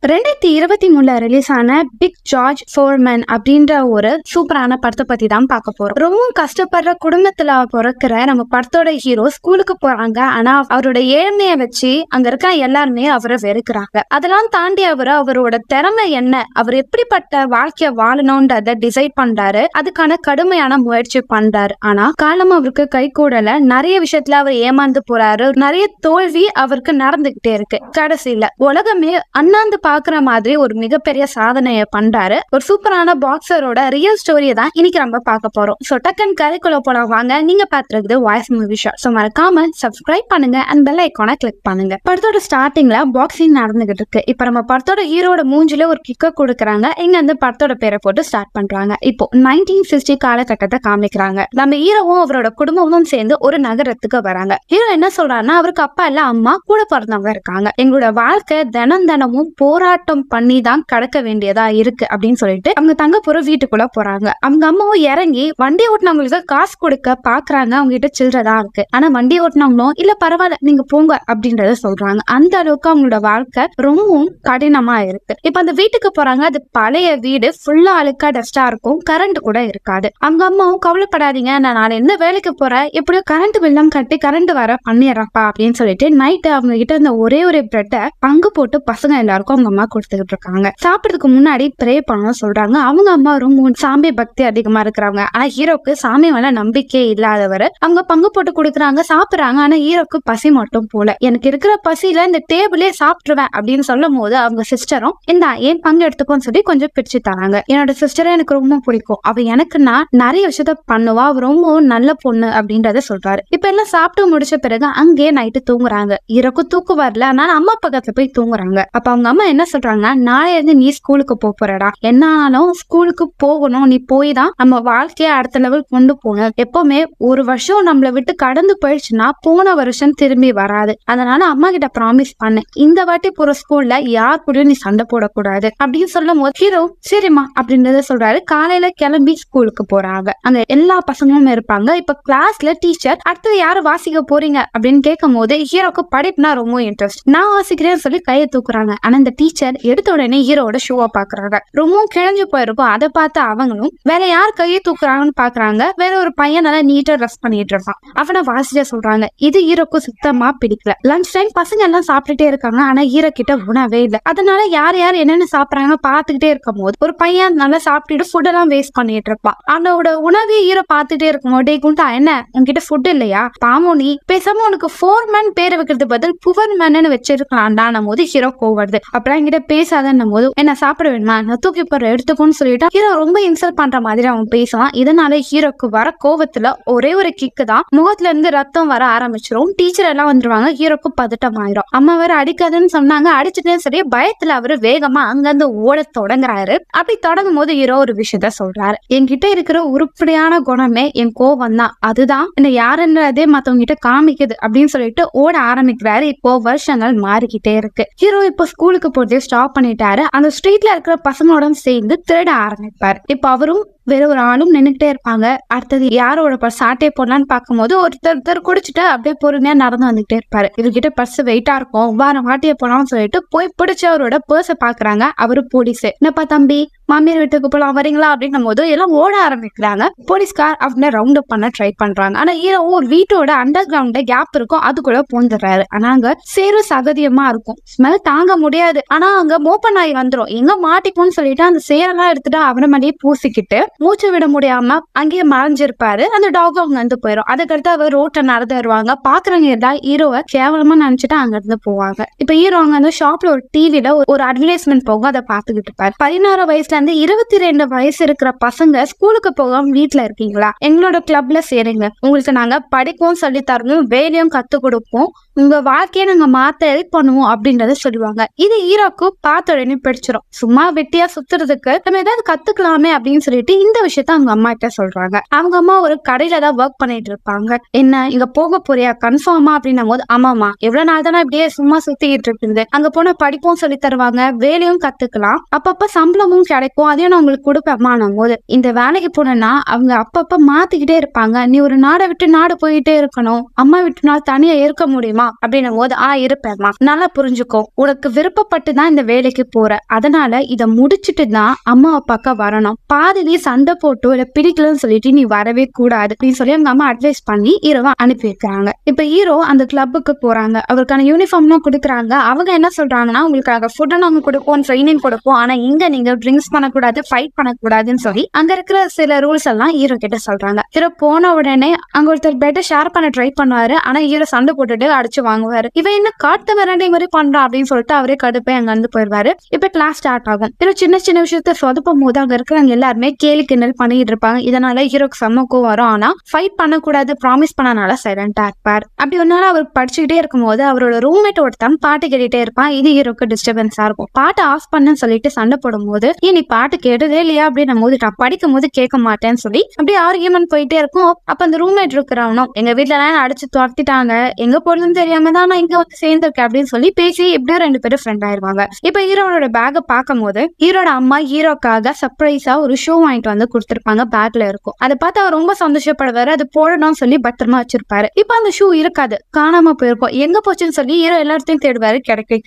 2023 release ஆன big George Foreman அப்படின்ற ஒரு சூப்பரான படத்தை பத்தி தான் பார்க்க போறோம். ரொம்பவும் கஷ்டப்படுற குடும்பத்துல பிறக்கிற நம்ம படத்தோட ஹீரோ ஸ்கூலுக்கு போறாங்க. ஆனா அவரோட ஏழ்மைய வச்சு அங்க இருக்க எல்லாருமே அவரை வெறுக்கிறாங்க. அதெல்லாம் தாண்டி அவரோட திறமை என்ன, அவர் எப்படிப்பட்ட வாழ்க்கைய வாழணும்ன்றத டிசைட் பண்றாரு. அதுக்கான கடுமையான முயற்சி பண்றாரு. ஆனா காலம் அவருக்கு கை கூடல. நிறைய விஷயத்துல அவர் ஏமாந்து போறாரு. நிறைய தோல்வி அவருக்கு நடந்துகிட்டே இருக்கு. கடைசியில உலகமே அண்ணாந்து பாக்குற மாதிரி ஒரு மிகப்பெரிய சாதனையை பண்றாரு. ஒரு சூப்பரான பாக்ஸரோட ரியல் ஸ்டோரியை தான் இன்னைக்கு நம்ம பார்க்க போறோம். சோ டக்கன் கதைக்குள்ள போலாம் வாங்க. நீங்க பாத்துருக்குது வாய்ஸ் மூவி ஷோ. சோ மறக்காம சப்ஸ்கிரைப் பண்ணுங்க அண்ட் பெல் ஐகானை கிளிக் பண்ணுங்க. படத்தோட ஸ்டார்டிங்ல பாக்ஸிங் நடந்துகிட்டு இருக்கு. இப்ப நம்ம படத்தோட ஹீரோட மூஞ்சில ஒரு கிக்க கொடுக்குறாங்க. இங்க வந்து படத்தோட பேரை போட்டு ஸ்டார்ட் பண்றாங்க. இப்போ 1960 காலகட்டத்தை காமிக்கிறாங்க. நம்ம ஹீரோவும் அவரோட குடும்பமும் சேர்ந்து ஒரு நகரத்துக்கு வராங்க. ஹீரோ என்ன சொல்றாருன்னா, அவருக்கு அப்பா இல்ல அம்மா கூட பிறந்தவங்க இருக்காங்க. எங்களோட வாழ்க்கை தினமும் போராட்டம் பண்ணி தான் கடக்க வேண்டியதா இருக்கு அப்படின்னு சொல்லிட்டு அவங்க தங்க போற வீட்டுக்குள்ள போறாங்க. அவங்க அம்மாவும் இறங்கி வண்டி ஓட்டினவங்களுக்கு காசு கொடுக்க பாக்குறாங்க. அவங்க கிட்ட சில்லறதா இருக்கு. ஆனா வண்டி ஓட்டினவங்களும் இல்ல பரவாயில்ல நீங்க போங்க அப்படின்றத சொல்றாங்க. அந்த அளவுக்கு அவங்களோட வாழ்க்கை ரொம்பவும் கடினமா இருக்கு. இப்ப அந்த வீட்டுக்கு போறாங்க. அது பழைய வீடு, ஃபுல்லா அழுக்கா டஸ்டா இருக்கும். கரண்ட் கூட இருக்காது. அவங்க அம்மாவும் கவலைப்படாதீங்க, நான் நாளை எந்த வேலைக்கு போறேன், எப்படியோ கரண்ட் பில்லம் கட்டி கரண்ட் வர பண்ணிடுறப்பா அப்படின்னு சொல்லிட்டு நைட்டு அவங்க கிட்ட இந்த ஒரே ஒரு பிரெட்டை பங்கு போட்டு பசங்க எல்லாருக்கும் அவங்க அம்மா கொடுத்துக்கிட்டு இருக்காங்க. சாப்பிடறதுக்கு முன்னாடி ப்ரே பண்ண சொல்றாங்க. அவங்க அம்மா ரொம்ப சாமி பக்தி அதிகமா இருக்கிறவங்க. ஆனா ஹீரோக்கு சாமி மேல நம்பிக்கை இல்லாதவர். அவங்க பங்கு போட்டு கொடுக்குறாங்க, சாப்பிடுறாங்க. ஆனா ஹீரோக்கு பசி மட்டும் போல. எனக்கு இருக்கிற பசியில இந்த டேபிளே சாப்பிட்டுருவேன் அப்படின்னு சொல்லும் போது அவங்க சிஸ்டரும் இந்த ஏன் பங்கு எடுத்துக்கோன்னு சொல்லி கொஞ்சம் பிரிச்சு தராங்க. என்னோட சிஸ்டரை எனக்கு ரொம்ப பிடிக்கும், அவ எனக்குன்னா நிறைய விஷயத்த பண்ணுவா, அவ ரொம்ப நல்ல பொண்ணு அப்படின்றத சொல்றாரு. இப்ப எல்லாம் சாப்பிட்டு முடிச்ச பிறகு அங்கேயே நைட்டு தூங்குறாங்க. ஹீரோக்கு தூக்கம் வரல, அதனால அம்மா பக்கத்துல போய் தூங்குறாங்க. அப்ப அவங்க அம்மா என்ன சொல்றாங்கன்னா, நாளையில இருந்து நீ ஸ்கூலுக்கு போறடா, என்னாலும் ஸ்கூலுக்கு போகணும், நீ போய் தான் நம்ம வாழ்க்கைய அடுத்த லெவல் கொண்டு போகணும். எப்பவுமே ஒரு வருஷம் நம்மளை விட்டு கடந்து போயிடுச்சுன்னா போன வருஷம் திரும்பி வராது. அதனால அம்மா கிட்ட ப்ராமிஸ் பண்ணு, இந்த வாட்டி போற ஸ்கூல்ல யார் கூட நீ சண்டை போடக்கூடாது அப்படின்னு சொல்லும் போது ஹீரோ சரிம்மா அப்படின்றத சொல்றாரு. காலையில கிளம்பி ஸ்கூலுக்கு போறாங்க. அங்க எல்லா பசங்களும் இருப்பாங்க. இப்ப கிளாஸ்ல டீச்சர் அடுத்தது யாரு வாசிக்க போறீங்க அப்படின்னு கேட்கும் போது ஹீரோக்கு படிப்புனா ரொம்ப இன்ட்ரெஸ்ட். நான் வாசிக்கிறேன்னு சொல்லி கையை தூக்குறாங்க. ஆனா இந்த டீச்சர் எடுத்த உடனே ஹீரோட ஷோவை பாக்குறாங்க. ரொம்பவும் கிழஞ்சு போயிருக்கும். அதை பார்த்து அவங்களும் வேற யார் கையை தூக்குறாங்கன்னு பாக்குறாங்க. வேற ஒரு பையன் நல்லா நீட்டா ட்ரெஸ் பண்ணிட்டு இருப்பான். அவனை வாசிக்க சொல்றாங்க. இது ஹீரோக்கு சுத்தமா பிடிக்கல. லஞ்ச் டைம் பசங்க எல்லாம் சாப்பிட்டுட்டே இருக்காங்க. ஆனா ஹீரோ கிட்ட உணவே இல்லை. அதனால யார் யார் என்னென்ன சாப்பிடுறாங்க பாத்துக்கிட்டே இருக்கும் போது ஒரு பையன் நல்லா சாப்பிட்டுட்டு ஃபுட் எல்லாம் வேஸ்ட் பண்ணிட்டு இருப்பான். அவனோட உணவே ஹீரோ பாத்துட்டே இருக்கும் போது குண்டா என்ன உன்கிட்ட ஃபுட் இல்லையா, பாமோ நீ பேசாம உனக்கு ஃபோர்மேன் பேரை வைக்கிறது பதில் புவர்மேன் வச்சிருக்கலாம்டான போது ஹீரோ கோவருது. அப்புறம் என்கிட்ட பேசாதன்னும் போது என்ன சாப்பிட வேணுமா, நான் தூக்கி போற எடுத்துக்கோன்னு சொல்லிட்டு ஹீரோ ரொம்ப இன்சல்ட் பண்ற மாதிரி அவன் பேசுவான். இதனால ஹீரோக்கு வர கோவத்துல ஒரே ஒரு கிக்கு தான் முகத்துல இருந்து ரத்தம் வர ஆரம்பிச்சிரும். டீச்சர் எல்லாம் வந்துருவாங்க. ஹீரோக்கு பதட்டம் ஆயிரும். அம்மா வேற அடிக்காதுன்னு சொன்னாங்க, அடிச்சுட்டே சரி பயத்துல அவரு வேகமா அங்கிருந்து ஓட தொடங்குறாரு. அப்படி தொடங்கும் போது ஹீரோ ஒரு விஷயத்த சொல்றாரு. என்கிட்ட இருக்கிற உருப்படியான குணமே என் கோவம் தான், அதுதான் என்ன யாருன்றதே மத்தவங்க கிட்ட காமிக்குது அப்படின்னு சொல்லிட்டு ஓட ஆரம்பிக்கிறாரு. இப்போ வருஷங்கள் மாறிக்கிட்டே இருக்கு. ஹீரோ இப்போ ஸ்கூலுக்கு போறதே ஸ்டாப் பண்ணிட்டாரு. அந்த ஸ்ட்ரீட்ல இருக்கிற பசங்களோட சேர்ந்து திருட ஆரம்பிப்பாரு. இப்ப அவரும் வேற ஒரு ஆளும் நின்னுகிட்டே இருப்பாங்க. அடுத்தது யாரோட சாட்டை போடலான்னு பார்க்கும்போது ஒருத்தர் குடிச்சிட்டு அப்படியே பொறுமையா நடந்து வந்துகிட்டே இருப்பாரு. இவர்கிட்ட பர்ஸ் வெயிட்டா இருக்கும், வாரம் வாட்டிய போலாம்னு சொல்லிட்டு போய் பிடிச்ச அவரோட பர்ஸை பாக்குறாங்க. அவரு போலீஸ். என்னப்பா தம்பி, மாமியார் வீட்டுக்கு போலாம் வரீங்களா அப்படின்னும் போது எல்லாம் ஓட ஆரம்பிக்கிறாங்க. போலீஸ்கார் அவனை ரவுண்ட் அப் பண்ண ட்ரை பண்றாங்க. ஆனா ஹீரோ ஒரு வீட்டோட அண்டர் கிரவுண்ட்ல கேப் இருக்கும், அதுக்குள்ள போந்துடுறாரு. ஆனா அங்க சேரும் சகதியமா இருக்கும், ஸ்மெல் தாங்க முடியாது. ஆனா அங்க மோப்பன் ஆகி வந்துரும். எங்க மாட்டிப்போன்னு சொல்லிட்டு அந்த சேரெல்லாம் எடுத்துட்டு அவனை மேலேயே பூசிக்கிட்டு மூச்சு விட முடியாம அங்கேயே மறைஞ்சிருப்பாரு. அந்த டாக் அவங்க வந்து போயிடும். அதுக்கடுத்து அவர் ரோட்டை நடந்து வருவாங்க. பாக்குறவங்க ஏதாவது ஹீரோவை கேவலமா நினைச்சிட்டு அங்க இருந்து போவாங்க. இப்ப ஹீரோ அங்க வந்து ஷாப்ல ஒரு டிவில ஒரு அட்வர்டைஸ்மெண்ட் போகும், அதை பாத்துக்கிட்டு இருப்பாரு. 16 வயசுல இருந்து 22 வயசு இருக்கிற பசங்க ஸ்கூலுக்கு போகாம வீட்டுல இருக்கீங்களா, எங்களோட கிளப்ல சேருங்க, உங்களுக்கு நாங்க படிக்கவும் சொல்லி தரணும், வேலையும் கத்து கொடுப்போம், உங்க வாழ்க்கையை நாங்க மாத்த ஹெல்ப் பண்ணுவோம் அப்படின்றத சொல்லுவாங்க. இது ஹீரோக்கு பார்த்த உடனே பிடிச்சிரும். சும்மா வெட்டியா சுத்துறதுக்கு நம்ம ஏதாவது கத்துக்கலாமே அப்படின்னு சொல்லிட்டு இந்த விஷயத்த அவங்க அம்மா கிட்ட சொல்றாங்க. அவங்க அம்மா ஒரு கடையில தான் ஒர்க் பண்ணிட்டு இருப்பாங்க. என்ன இங்க போக போறியா கன்ஃபார்மா அப்படின்னும் போது ஆமாமா, எவ்வளவு நாள் தானே இப்படியே சும்மா சுத்திக்கிட்டு இருக்குது, அங்க போன படிப்பும் சொல்லி தருவாங்க, வேலையும் கத்துக்கலாம், அப்பப்ப சம்பளமும் கிடைக்கும், அதையும் நான் உங்களுக்கு கொடுப்பேன் போது இந்த வேலைக்கு போனா அவங்க அப்பப்ப மாத்திக்கிட்டே இருப்பாங்க. நீ ஒரு நாடை விட்டு நாடு போயிட்டே இருக்கணும், அம்மா விட்டு நாள் தனியா இருக்க முடியுமா அப்படின்னும் போது இருப்பேம்மா, நல்லா புரிஞ்சுக்கோ, உனக்கு விருப்பப்பட்டுதான் இந்த வேலைக்கு போற, அதனால இத முடிச்சிட்டு தான் அம்மா அப்பாக்கா வரணும், பாதிலேயே சண்டை போட்டு இல்ல பிடிக்கலன்னு சொல்லிட்டு நீ வரவே கூடாது அப்படின்னு சொல்லி அவங்க அம்மா அட்வைஸ் பண்ணி ஹீரோவை அனுப்பி வைக்கிறாங்க. இப்ப ஹீரோ அந்த கிளப்புக்கு போறாங்க, அவருக்கான யூனிஃபார்ம்லாம் கொடுக்குறாங்க. அவங்க என்ன சொல்றாங்கன்னா, உங்களுக்காக ஃபுட் நாங்க கொடுப்போம், ட்ரைனிங் கொடுப்போம், ஆனா இங்க நீங்க ட்ரிங்க்ஸ் பண்ணக்கூடாது, ஃபைட் பண்ணக்கூடாதுன்னு சொல்லி அங்க இருக்கிற சில ரூல்ஸ் எல்லாம் ஹீரோ கிட்ட சொல்றாங்க. ஹீரோ போன உடனே அங்க ஒருத்தர் பெட்டை ஷேர் பண்ண ட்ரை பண்ணுவாரு, ஆனா ஹீரோ சண்டை போட்டுட்டு அடிச்சு வாங்குவாரு. இவன் என்ன காட்டு மிரண்டை மாதிரி பண்றான் அப்படின்னு சொல்லிட்டு அவரே கடுப்பை அங்க இருந்து போயிருவாரு. இப்ப கிளாஸ் ஸ்டார்ட் ஆகும். ஹீரோ சின்ன சின்ன விஷயத்த சொதப்பும் போது அங்க இருக்கிறவங்க எல்லாருமே கேலி கிண்டல் பண்ணிட்டு இருப்பாங்க. இதனால ஹீரோக்கு செம்மக்கும் வரும். ஆனா ஃபைட் பண்ணக்கூடாது ப்ராமிஸ் பண்ணனால சைலண்டா இருப்பார். அப்படி ஒரு நாள் அவர் படிச்சுக்கிட்டே இருக்கும்போது அவரோட ரூம்மேட் ஒருத்தன் பாட்டு கேட்டுட்டே இருப்பான். இது ஹீரோக்கு டிஸ்டர்பன்ஸா இருக்கும். பாட்டு ஆஃப் பண்ணுன்னு சொல்லிட்டு சண்டை போடும் போது, நீ பாட்டு கேட்டதே இல்லையா அப்படின்னு போது, நான் படிக்கும் போது கேட்க மாட்டேன்னு சொல்லி அப்படியே ஆர்கியூமெண்ட் போயிட்டே இருக்கும். அப்ப அந்த ரூம்மேட் இருக்கிறவனும், எங்க வீட்டுல எல்லாம் அடிச்சு துரத்திட்டாங்க, எங்க போறதுன்னு தெரியாம தான் நான் இங்க வந்து சேர்ந்திருக்கேன் அப்படின்னு சொல்லி பேசி எப்படியோ 2 பேரும் ஃப்ரெண்ட் ஆயிருவாங்க. இப்ப ஹீரோட பேக்கை பார்க்கும் போது ஹீரோட அம்மா ஹீரோக்காக சர்ப்ரைஸா ஒரு ஷூ வாங்கிட்டு வந்து கொடுத்திருப்பாங்க. பேக்ல இருக்கும். அதை பார்த்து அவர் ரொம்ப சந்தோஷப்படுவாரு. அது போடணும்னு சொல்லி பத்திரமா வச்சிருப்பாரு. இப்ப அந்த ஷூ இருக்காது, காணாம போயிருக்கும். எங்க போச்சுன்னு சொல்லி ஹீரோ எல்லாத்தையும் தேடுவாரு,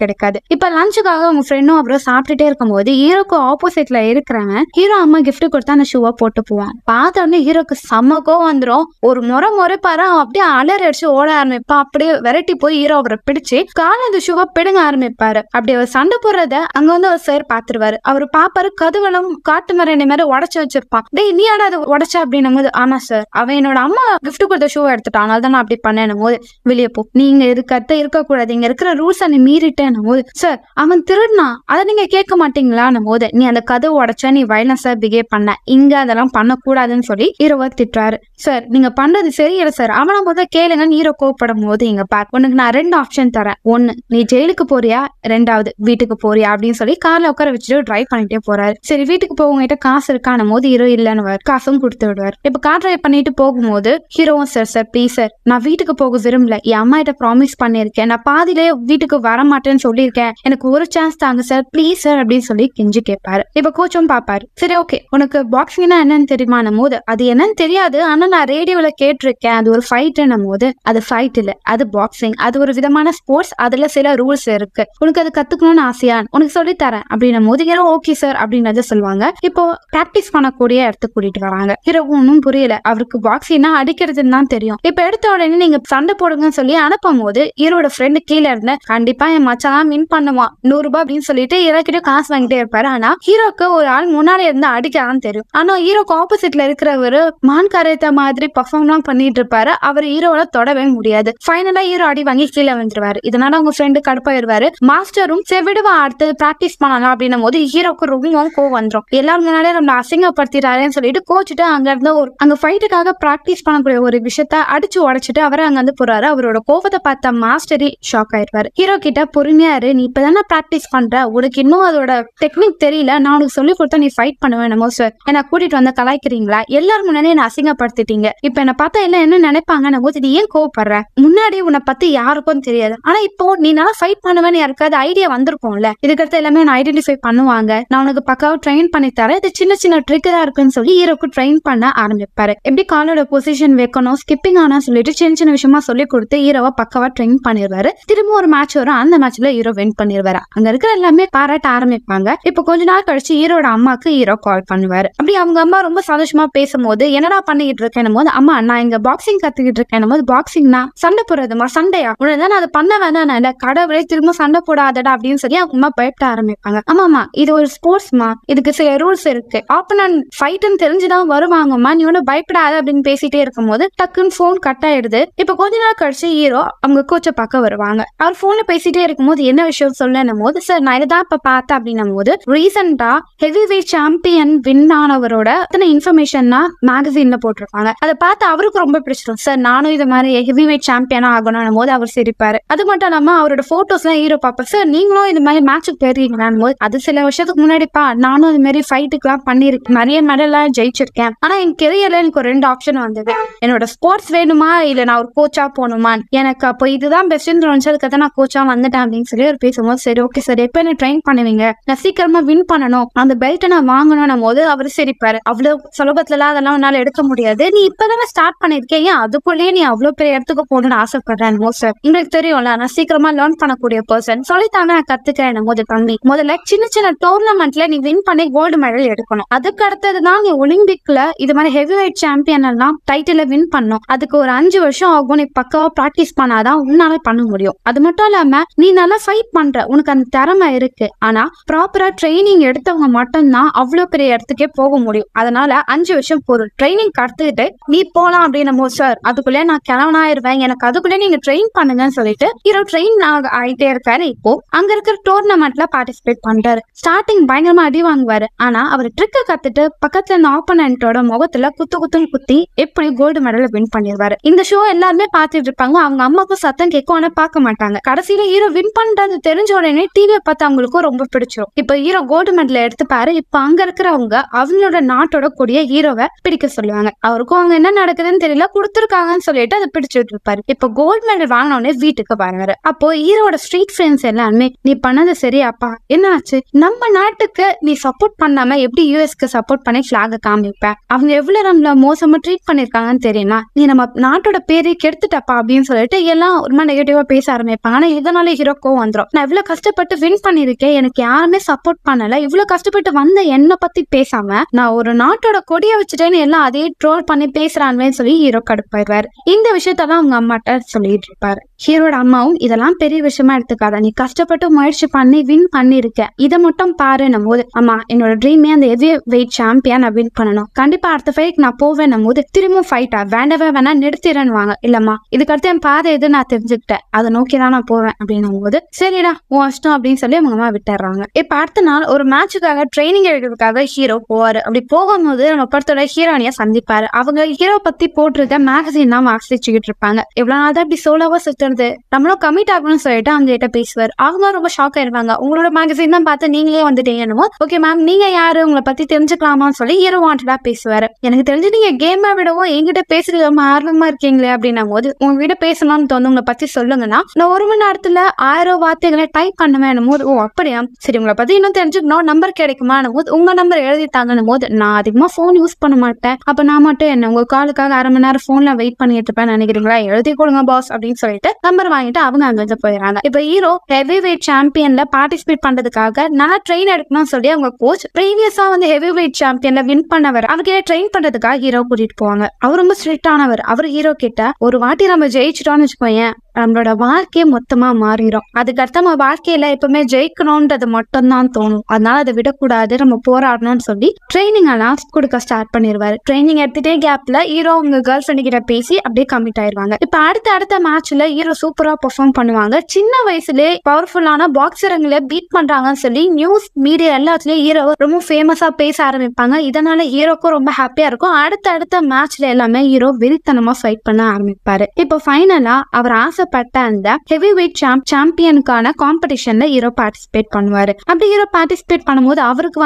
கிடைக்காது. இப்ப லஞ்சுக்காக அவங்க ஃப்ரெண்டும் அப்புறம் சாப்பிட்டுட்டே இருக்கும் போது ஹீரோக்கு ஆப்போசிட்ல இருக்கிறாங்க ஹீரோ அம்மா கிஃப்ட் கொடுத்து அந்த ஷூவை போட்டு போவான். பார்த்த உடனே ஹீரோக்கு செம்மக்கோ வந்துடும். ஒரு முறைப்பாரு, அப்படியே அலறி அடிச்சு ஓட ஆரம்பிப்பா. அப்படியே விரட்டி போய் ஹீரோ அவரை பிடிச்சு கால அந்த ஷூவை பிடுங்க ஆரம்பிப்பாரு. அப்படி அவர் சண்டை போடுறத அங்க வந்து ஒரு சார் பாத்துருவாரு. அவரு பாப்பாரு, கதுவலம் காட்டு மரணி மாதிரி உடச்சு வச்சிருப்பான். டேய் நீ ஆடா அதை உடச்ச அப்படின்னும் போது, ஆமா சார், அவன் என்னோட அம்மா கிஃப்ட் கொடுத்த ஷூவை எடுத்துட்டான், அதனால தான் நான் அப்படி பண்ணேன் போது, வெளியே போ, நீங்க இருக்க இருக்கக்கூடாது, இங்க இருக்கிற ரூல்ஸ் நீ மீறிட்டேன் போது, சார் அவன் திருடுனா அதை நீங்க கேட்க மாட்டீங்களான்னு போது, நீ அந்த கதவு உடச்சா நீ வயலன்ஸா பிஹேவ் பண்ண, இங்க அதெல்லாம் பண்ணக்கூடாதுன்னு சொல்லி ஹீரோவை திட்டுறாரு. சார் நீங்க பண்றது சரியில்லை சார், அவனை முதல் கேளுங்கன்னு ஹீரோ கோவப்படும் போது, இங்க பார், உனக்கு நான் 2 ஆப்ஷன் தரேன், 1 நீ ஜெயிலுக்கு போறியா, 2வது வீட்டுக்கு போறியா அப்படின்னு சொல்லி கார்ல உட்கார வச்சுட்டு டிரைவ் பண்ணிட்டே போறாரு. சரி வீட்டுக்கு போவங்கிட்ட காசு இருக்கான போது ஹீரோ இல்லன்னு காசும் கொடுத்து விடுவார். இப்ப கார் டிரைவ் பண்ணிட்டு போகும்போது ஹீரோவும், சார் ப்ளீஸ் சார், நான் வீட்டுக்கு போக விரும்பல, என் அம்மா கிட்ட ப்ராமிஸ் பண்ணிருக்கேன், நான் பாதிலே வீட்டுக்கு வர மாட்டேன்னு சொல்லியிருக்கேன், எனக்கு ஒரு சான்ஸ் தாங்க சார் ப்ளீஸ் சார் அப்படின்னு சொல்லி கெஞ்சி கேட்பாரு. இப்ப கோச்சும் பாப்பாரு. சரி ஓகே, உனக்கு பாக்ஸிங்னா என்னன்னு தெரியுமான போது, அது என்னன்னு தெரியாது, ஆனா நான் ரேடியோல கேட்டிருக்கேன், அது ஒரு ஃபைட்னும் போது, அது ஃபைட் இல்ல, அது பாக்ஸிங், அது ஒரு விதமான ஸ்போர்ட்ஸ், அதுல சில ரூல்ஸ் இருக்கு, உனக்கு அது கத்துக்கணும்னு ஆசையா, உனக்கு சொல்லி தரேன் அப்படின்னும் போது ஹீரோ ஓகே சார் அப்படின்றத சொல்லுவாங்க. இப்போ பிராக்டிஸ் பண்ணக்கூடிய இடத்துக்கு கூட்டிட்டு வராங்க. ஹீரோ ஒன்னும் புரியல, அவருக்கு பாக்ஸிங்னா அடிக்கிறதுன்னு தான் தெரியும். இப்ப எடுத்த உடனே நீங்க சண்டை போடுங்கன்னு சொல்லி அனுப்பும் போது ஹீரோட ஃப்ரெண்டு கீழே இருந்து, கண்டிப்பா என் மச்சான் வின் பண்ணுவான், 100 ரூபாய் அப்படின்னு சொல்லிட்டு ஹீரோக்கிட்ட காசு வாங்கிட்டே இருப்பாரு. ஆனா ஹீரோக்கு ஒரு ஆள் முன்னாடி இருந்து அடிக்கலாம் தெரியும். ஆனா ஹீரோக்கு ஆப்போசிட்ல இருக்கிறவரு மான் கரைத்த மாதிரி பர்ஃபார்ம்லாம் பண்ணிட்டு இருப்பாரு. அவர் ஹீரோட தொடவே முடியாது. ஃபைனலா ஹீரோ அடி வாங்கி கீழே வந்துருவாரு. இதனால அவங்க ஃப்ரெண்டு கடுப்பாயிருவாரு. மாஸ்டரும் சரி விடுவா, அடுத்து பிராக்டிஸ் பண்ணலாம் அப்படின்னும் போது ஹீரோக்கு ரொம்ப கோவம் வந்துடும். எல்லாரும் முன்னாடியே நம்ம அசிங்கப்படுத்திட்டாருன்னு சொல்லிட்டு கோச்சிட்டு அங்க இருந்து அங்க ஃபைட்டுக்காக பிராக்டிஸ் பண்ணக்கூடிய ஒரு விஷயத்த அடிச்சு உடைச்சிட்டு அவரை அங்க வந்து போறாரு. அவரோட கோவத்தை பார்த்த மாஸ்டரி ஷாக் ஆயிருவாரு. ஹீரோ கிட்ட பொறுமையா இரு, நீ இப்பதானே பிராக்டிஸ் பண்ற, உனக்கு இன்னும் அதோட டெக்னிக் தெரியல, நான் உனக்கு சொல்லி கொடுத்தா நீ ஃபைட் பண்ணுவேன் சார், என்ன கூட்டிட்டு வந்து கலாய்க்கிறீங்களா, எல்லாரும் முன்னாடியே என்ன அசிங்கப்படுத்திட்டீங்க, இப்ப என்ன பார்த்தா எல்லாம் என்ன நினைப்பாங்கன்னு போது நீ ஏன் கோவப்படுற, முன்னாடி உன்னை பத்தி யாருக்கும் தெரியாது, ஆனா இப்போ நீ நல்லா ஃபைட் பண்ணுவேன்னு யாருக்காவது ஐடியா வந்திருக்கும்ல, இதுக்கடுத்து எல்லாமே ஐடென்டிஃபை பண்ணுவாங்க, நான் உனக்கு பக்காவா ட்ரெயின் பண்ணி தரேன், இது சின்ன சின்ன ட்ரிக் தான் இருக்குன்னு சொல்லி ஹீரோக்கு ட்ரெயின் பண்ண ஆரம்பிப்பாரு. எப்படி காலோட பொசிஷன் வைக்கணும், ஸ்கிப்பிங் ஆனா சொல்லிட்டு சின்ன சின்ன விஷயமா சொல்லி கொடுத்து ஹீரோவை பக்காவா ட்ரெயின் பண்ணிடுவாரு. திரும்ப ஒரு மேட்ச் வரும், அந்த மேட்ச்ல ஹீரோ வின் பண்ணிடுவாரு. அங்க இருக்கிற எல்லாமே பாராட்ட ஆரம்பிப்பாங்க. இப்ப கொஞ்ச நாள் கழிச்சு ஹீரோட அம்மாக்கு ஹீரோ கால் பண்ணுவாரு. அப்படி அவங்க அம்மா ரொம்ப சந்தோஷமா பேசும்போது, என்னடா பண்ணிட்டு இருக்கேன் போது, அம்மா நான் இங்க பாக்ஸிங் கத்துக்கிட்டு இருக்கேன் போது, பாக்ஸிங்னா சண்டை போடுறதுமா, சண்டையா, உடனே அதை பண்ண வேணாம், இல்ல கடவுளே திரும்ப சண்டை போடாதடா அப்படின்னு சொல்லி அவங்க அம்மா பயப்பட ஆரம்பிப்பாங்க. ஆமாமா இது ஒரு ஸ்போர்ட்ஸ்மா, இதுக்கு சில ரூல்ஸ் இருக்கு, ஆப்பனன்ட் ஃபைட்னு தெரிஞ்சுதான் வருவாங்கம்மா, நீ ஒன்னும் பயப்படாத அப்படின்னு பேசிட்டே இருக்கும் போது டக்குன்னு போன் கட் ஆயிடுது. இப்ப கொஞ்ச நாள் கழிச்சு ஹீரோ அவங்க கோச்சை பார்க்க வருவாங்க. அவர் போன்ல பேசிட்டே இருக்கும்போது என்ன விஷயம் சொல்லணும் போது, சார் நான் இதான் இப்ப பார்த்தேன் அப்படின்னும் போது, ரீசெண்டா ஹெவி வெயிட் சாம்பியன் வின் ஆனவரோட இன்ஃபர்மேஷன்னா மேகசீன்ல போட்டிருப்பாங்க. அதை பார்த்து அவருக்கு ரொம்ப பிடிச்சிடும். சார் நானும் இது மாதிரி ஹெவி வெயிட் சாம்பியனா ஆகணும் போது அவர் சிரிப்பாரு. அது மட்டும் இல்லாம அவரோட போட்டோஸ் எல்லாம் ஹீரோ பார்ப்பேன். சார் நீங்களும் இது மாதிரி மேட்சுக்கு போயிருக்கீங்களான்னு போது, அது சில வருஷத்துக்கு முன்னாடிப்பா, நானும் இது மாதிரி ஃபைட்டுக்கு எல்லாம் பண்ணிருக்கேன், நிறைய மெடல்லாம் ஜெயிச்சிருக்கேன், ஆனா என் கெரியர்ல எனக்கு ஒரு 2 ஆப்ஷன் வந்தது, என்னோட ஸ்போர்ட்ஸ் வேணுமா இல்ல நான் ஒரு கோச்சா போகணுமா, எனக்கு அப்போ இதுதான் பெஸ்ட்னு தோணுச்சு, அதுக்கு நான் கோச்சா வந்துட்டேன் அப்படின்னு சொல்லி அவர் பேசும்போது, சரி ஓகே சார் எப்ப என்ன ட்ரெயின் பண்ணுவீங்க, நான் சீக்கிரமா வின் பண்ணணும், அந்த பெல்ட்டை நான் வாங்கணும் போது அவர் சிரிப்பாரு. அவ்வளவு சுலபத்துல அதெல்லாம் என்னால எடுக்க முடியாது, நீ இப்பதானே ஸ்டார்ட் பண்ணிருக்கேன், ஏன் அதுக்குள்ளேயே நீ அவ்வளவு பெரிய இடத்துக்கு போகணும்னு ஆசைப்படுறேன் போது, நோ சார், உங்களுக்கு தெரியும்ல நான் சீக்கிரமா லேர்ன் பண்ணக்கூடிய பர்சன், சொல்லித்தாங்க நான் கத்துக்கிறேன் போது தம்பி முதல்ல சின்ன சின்ன டோர்னமெண்ட்ல நீ வின் பண்ணி கோல்டு மெடல் எடுக்கணும். அதுக்கு அடுத்ததுதான் நீ ஒலிம்பிக்ல இது மாதிரி ஹெவி வெயிட் சாம்பியன் எல்லாம் டைட்டில வின் பண்ணும். அதுக்கு ஒரு 5 வருஷம் ஆகும். நீ பக்காவா பிராக்டிஸ் பண்ணாதான் உன்னால பண்ண முடியும். அது மட்டும் இல்லாம நீ நல்லா ஃபைட் பண்ற, உனக்கு அந்த திறமை இருக்கு. ஆனா ப்ராப்பரா ட்ரைனிங் எடுத்தவங்க மட்டும்தான் அவ்வளவு பெரிய இடத்துக்கே போக முடியும். அதனால 5 வருஷம் பொருள் ட்ரைனிங் கத்துக்கிட்டு நீ போலாம் அப்படின்னு சார், அதுக்குள்ளே நான் கிளவனாயிருவேன், எனக்கு அதுக்குள்ளே நீங்க ட்ரெயின் பண்ணுங்கன்னு சொல்லிட்டு ஹீரோ ட்ரெயின் ஆகிட்டே இருக்காரு. இப்போ அங்க இருக்கிற டோர்னமெண்ட்ல பார்ட்டிசிபேட் பண்றாரு. ஸ்டார்டிங் பயங்கரமா அடி வாங்குவாரு. ஆனா அவர் ட்ரிக்க கத்துட்டு பக்கத்துல இருந்த ஆப்போனன்ட்டோட முகத்துல குத்துன்னு குத்தி எப்படி கோல்டு மெடல் வின் பண்ணிடுவாரு. இந்த ஷோ எல்லாருமே பாத்துட்டு இருப்பாங்க. அவங்க அம்மாக்கும் சத்தம் கேட்கும், ஆனா பார்க்க மாட்டாங்க. கடைசியில ஹீரோ வின் பண்றது தெரிஞ்ச உடனே டிவியை பார்த்து அவங்களுக்கும் ரொம்ப பிடிச்சிரும். இப்ப ஹீரோ கோல்டு மெடல் எடுத்துப்பாரு. இப்ப அங்க இருக்கிறவங்க அவங்களோட நாட்டோட கூடிய ஹீரோவை பிடிக்க சொல்லுவாங்க. அவருக்கும் அவங்க என்ன நடக்குதுன்னு தெரியல, கொடுத்துருக்காங்கன்னு சொல்லிட்டு அதை பிடிச்சிட்டு இருப்பாரு. இப்ப கோல்டு மெடல் வாங்கினோடனே வீட்டுக்கு வராரு. அப்போ ஹீரோட ஸ்ட்ரீட் ஃப்ரெண்ட்ஸ் எல்லாருமே நீ பண்ணது சரியாப்பா, என்ன ஆச்சு, நம்ம நாட்டுக்கு நீ சப்போர்ட் பண்ணாம எப்படி யூஎஸ்க்கு சப்போர்ட் பண்ணி பிளாக காமிப்ப, அவங்க எவ்வளவு நம்மள மோசமா ட்ரீட் பண்ணிருக்காங்கன்னு தெரியுமா, நீ நம்ம நாட்டோட பேரை கெடுத்துட்டப்பா அப்படின்னு சொல்லிட்டு எல்லாம் ரொம்ப நெகட்டிவா பேச ஆரம்பிப்பாங்க. ஆனா இதனால ஹீரோக்கோ வந்துடும். நான் இவ்வளவு கஷ்டப்பட்டு வின் பண்ணிருக்கேன், எனக்கு யாருமே சப்போர்ட் பண்ணல, இவ்வளவு கஷ்டப்பட்டு வந்த என்ன பத்தி பேசாம நான் ஒரு நாட்டோட கொடியை வச்சுட்டேன்னு எல்லாம் அதே ட்ரோல் பண்ணி பேசுறான்னு சொல்லி ஹீரோ கடுப்பாயிருவாரு. இந்த விஷயத்தான் அவங்க அம்மாட்ட சொல்லிட்டு இருப்பாரு. ஹீரோட அம்மாவும் இதெல்லாம் பெரிய விஷயமா எடுத்துக்காத, நீ கஷ்டப்பட்டு முயற்சி பண்ணி வின் பண்ணிருக்க, இதை மட்டும் பாரு போது, அம்மா என்னோட ட்ரீமே அந்த ஹெவி வெயிட் சாம்பியன் நான் வின் பண்ணணும், கண்டிப்பா அடுத்த ஃபைட் நான் போவேன் போது திரும்ப ஃபைட்டா வேண்டவே வேணா நிறுத்திடுவாங்க. இல்லம்மா இதுக்கடுத்து என் பாதை எது நான் தெரிஞ்சுக்கிட்டேன், அதை நோக்கிதான் நான் போவேன் அப்படின்னும் போது சரிடா உன் இஷ்டம் அப்படின்னு சொல்லி அவங்க அம்மா விட்டுறாங்க. இப்ப அடுத்த நாள் ஒரு மேட்சுக்காக ட்ரைனிங் எடுக்கிறதுக்காக ஹீரோ போவாரு. அப்படி போகும்போது நம்ம படத்தோட ஹீரோனிய சந்திப்பாரு. அவங்க ஹீரோ பத்தி போட்டிருக்க மேகசின் தான் வாசிச்சுக்கிட்டு இருப்பாங்க. எவ்வளவு நாள் தான் இப்படி சோலோவா சுத்துறது, நம்மளும் கமிட் ஆகணும்னு சொல்லிட்டு அவங்க கிட்ட பேசுவார். அவங்க ரொம்ப ஷாக் ஆயிருவாங்க. உங்களோட மேகசின் தான் பார்த்து நீங்களே வந்துட்டீங்கன்னு. ஓகே மேம், நீங்க யாரு, உங்களை பத்தி தெரிஞ்சுக்கலாமான்னு சொல்லி ஹீரோ வாண்டடா பேசுவாரு. எனக்கு தெரிஞ்சு நீங்க கேமை விடவும் என்கிட்ட பேசுறது ரொம்ப ஆர்வமா இருக்கீங்களே அப்படின்னும் போது, உங்ககிட்ட பேசணும்னு தோணும், உங்களை பத்தி சொல்லுங்கன்னா நான் 1 மணி நேரத்துல 1000 வார்த்தைகளை டைப் பண்ணுவேன் போது, ஓ அப்படியா சரி, உங்களை பத்தி இன்னும் தெரிஞ்சுக்கணும், நம்பர் கிடைக்குமா போது, உங்க நம்பர் எழுதி தாங்கன்னும் போது, நான் அதிகமா போன் யூஸ் பண்ண மாட்டேன், அப்ப நான் மட்டும் என்ன உங்க காலுக்காக 1/2 மணி நேரம் போன்ல வெயிட் பண்ணிட்டு இருப்பேன் நினைக்கிறீங்களா, எழுதி கொடுங்க பாஸ் அப்படின்னு சொல்லிட்டு நம்பர் வாங்கிட்டு அவங்க அங்க போயிடறாங்க. இப்ப ஹீரோ ஹெவி வெயிட் சாம்பியன்ல பார்ட்டிசிபேட் பண்றதுக்காக நல்லா ட்ரெயின் எடுக்கணும்னு சொல்லி அவங்க கோச் ப்ரீவியஸா ஹெவி வெயிட் சாம்பியன்ல வின் பண்ணவர் அவர்கிட்ட ட்ரெயின் பண்றதுக்காக ஹீரோ கூட்டிட்டு போவாங்க. அவர் ரொம்ப ஸ்ட்ரிக்ட் ஆனவர். அவர் ஹீரோ கிட்ட ஒரு வாட்டி நம்ம ஜெயிச்சிட்டோம்னு வச்சுக்கோயேன், நம்மளோட வாழ்க்கையே மொத்தமா மாறிடும், அதுக்கடுத்து நம்ம வாழ்க்கையில எப்பவுமே ஜெயிக்கணும்ன்றது மட்டும் தான் தோணும், அதனால அதை விடக்கூடாது, நம்ம போராடணும்னு சொல்லி ட்ரைனிங் எல்லாம் கொடுக்க ஸ்டார்ட் பண்ணிடுவாரு. ட்ரைனிங் எடுத்துட்டே கேப்ல ஹீரோ உங்க கேர்ள் ஃப்ரெண்ட் கிட்ட பேசி அப்படியே கமிட் ஆயிருவாங்க. இப்ப அடுத்த மேட்ச்ல ஹீரோ சூப்பரா பெர்ஃபார்ம் பண்ணுவாங்க. சின்ன வயசுலேயே பவர்ஃபுல்லான பாக்ஸருங்களை பீட் பண்றாங்கன்னு சொல்லி நியூஸ் மீடியா எல்லாத்துலயும் ஹீரோ ரொம்ப ஃபேமஸா பேச ஆரம்பிப்பாங்க. இதனால ஹீரோக்கும் ரொம்ப ஹாப்பியா இருக்கும். அடுத்த மேட்ச்ல எல்லாமே ஹீரோ வெறித்தனமா ஃபைட் பண்ண ஆரம்பிப்பாரு. இப்போ ஃபைனலா அவர் ஆசைப்பட்ட அந்த ஹெவி வெயிட் சாம்பியனுக்கான காம்படிஷன்ல ஹீரோ பார்ட்டிசிபேட் பண்ணுவாரு. அப்படி ஹீரோ பார்ட்டிசிபேட் பண்ணும்போது அவருக்கு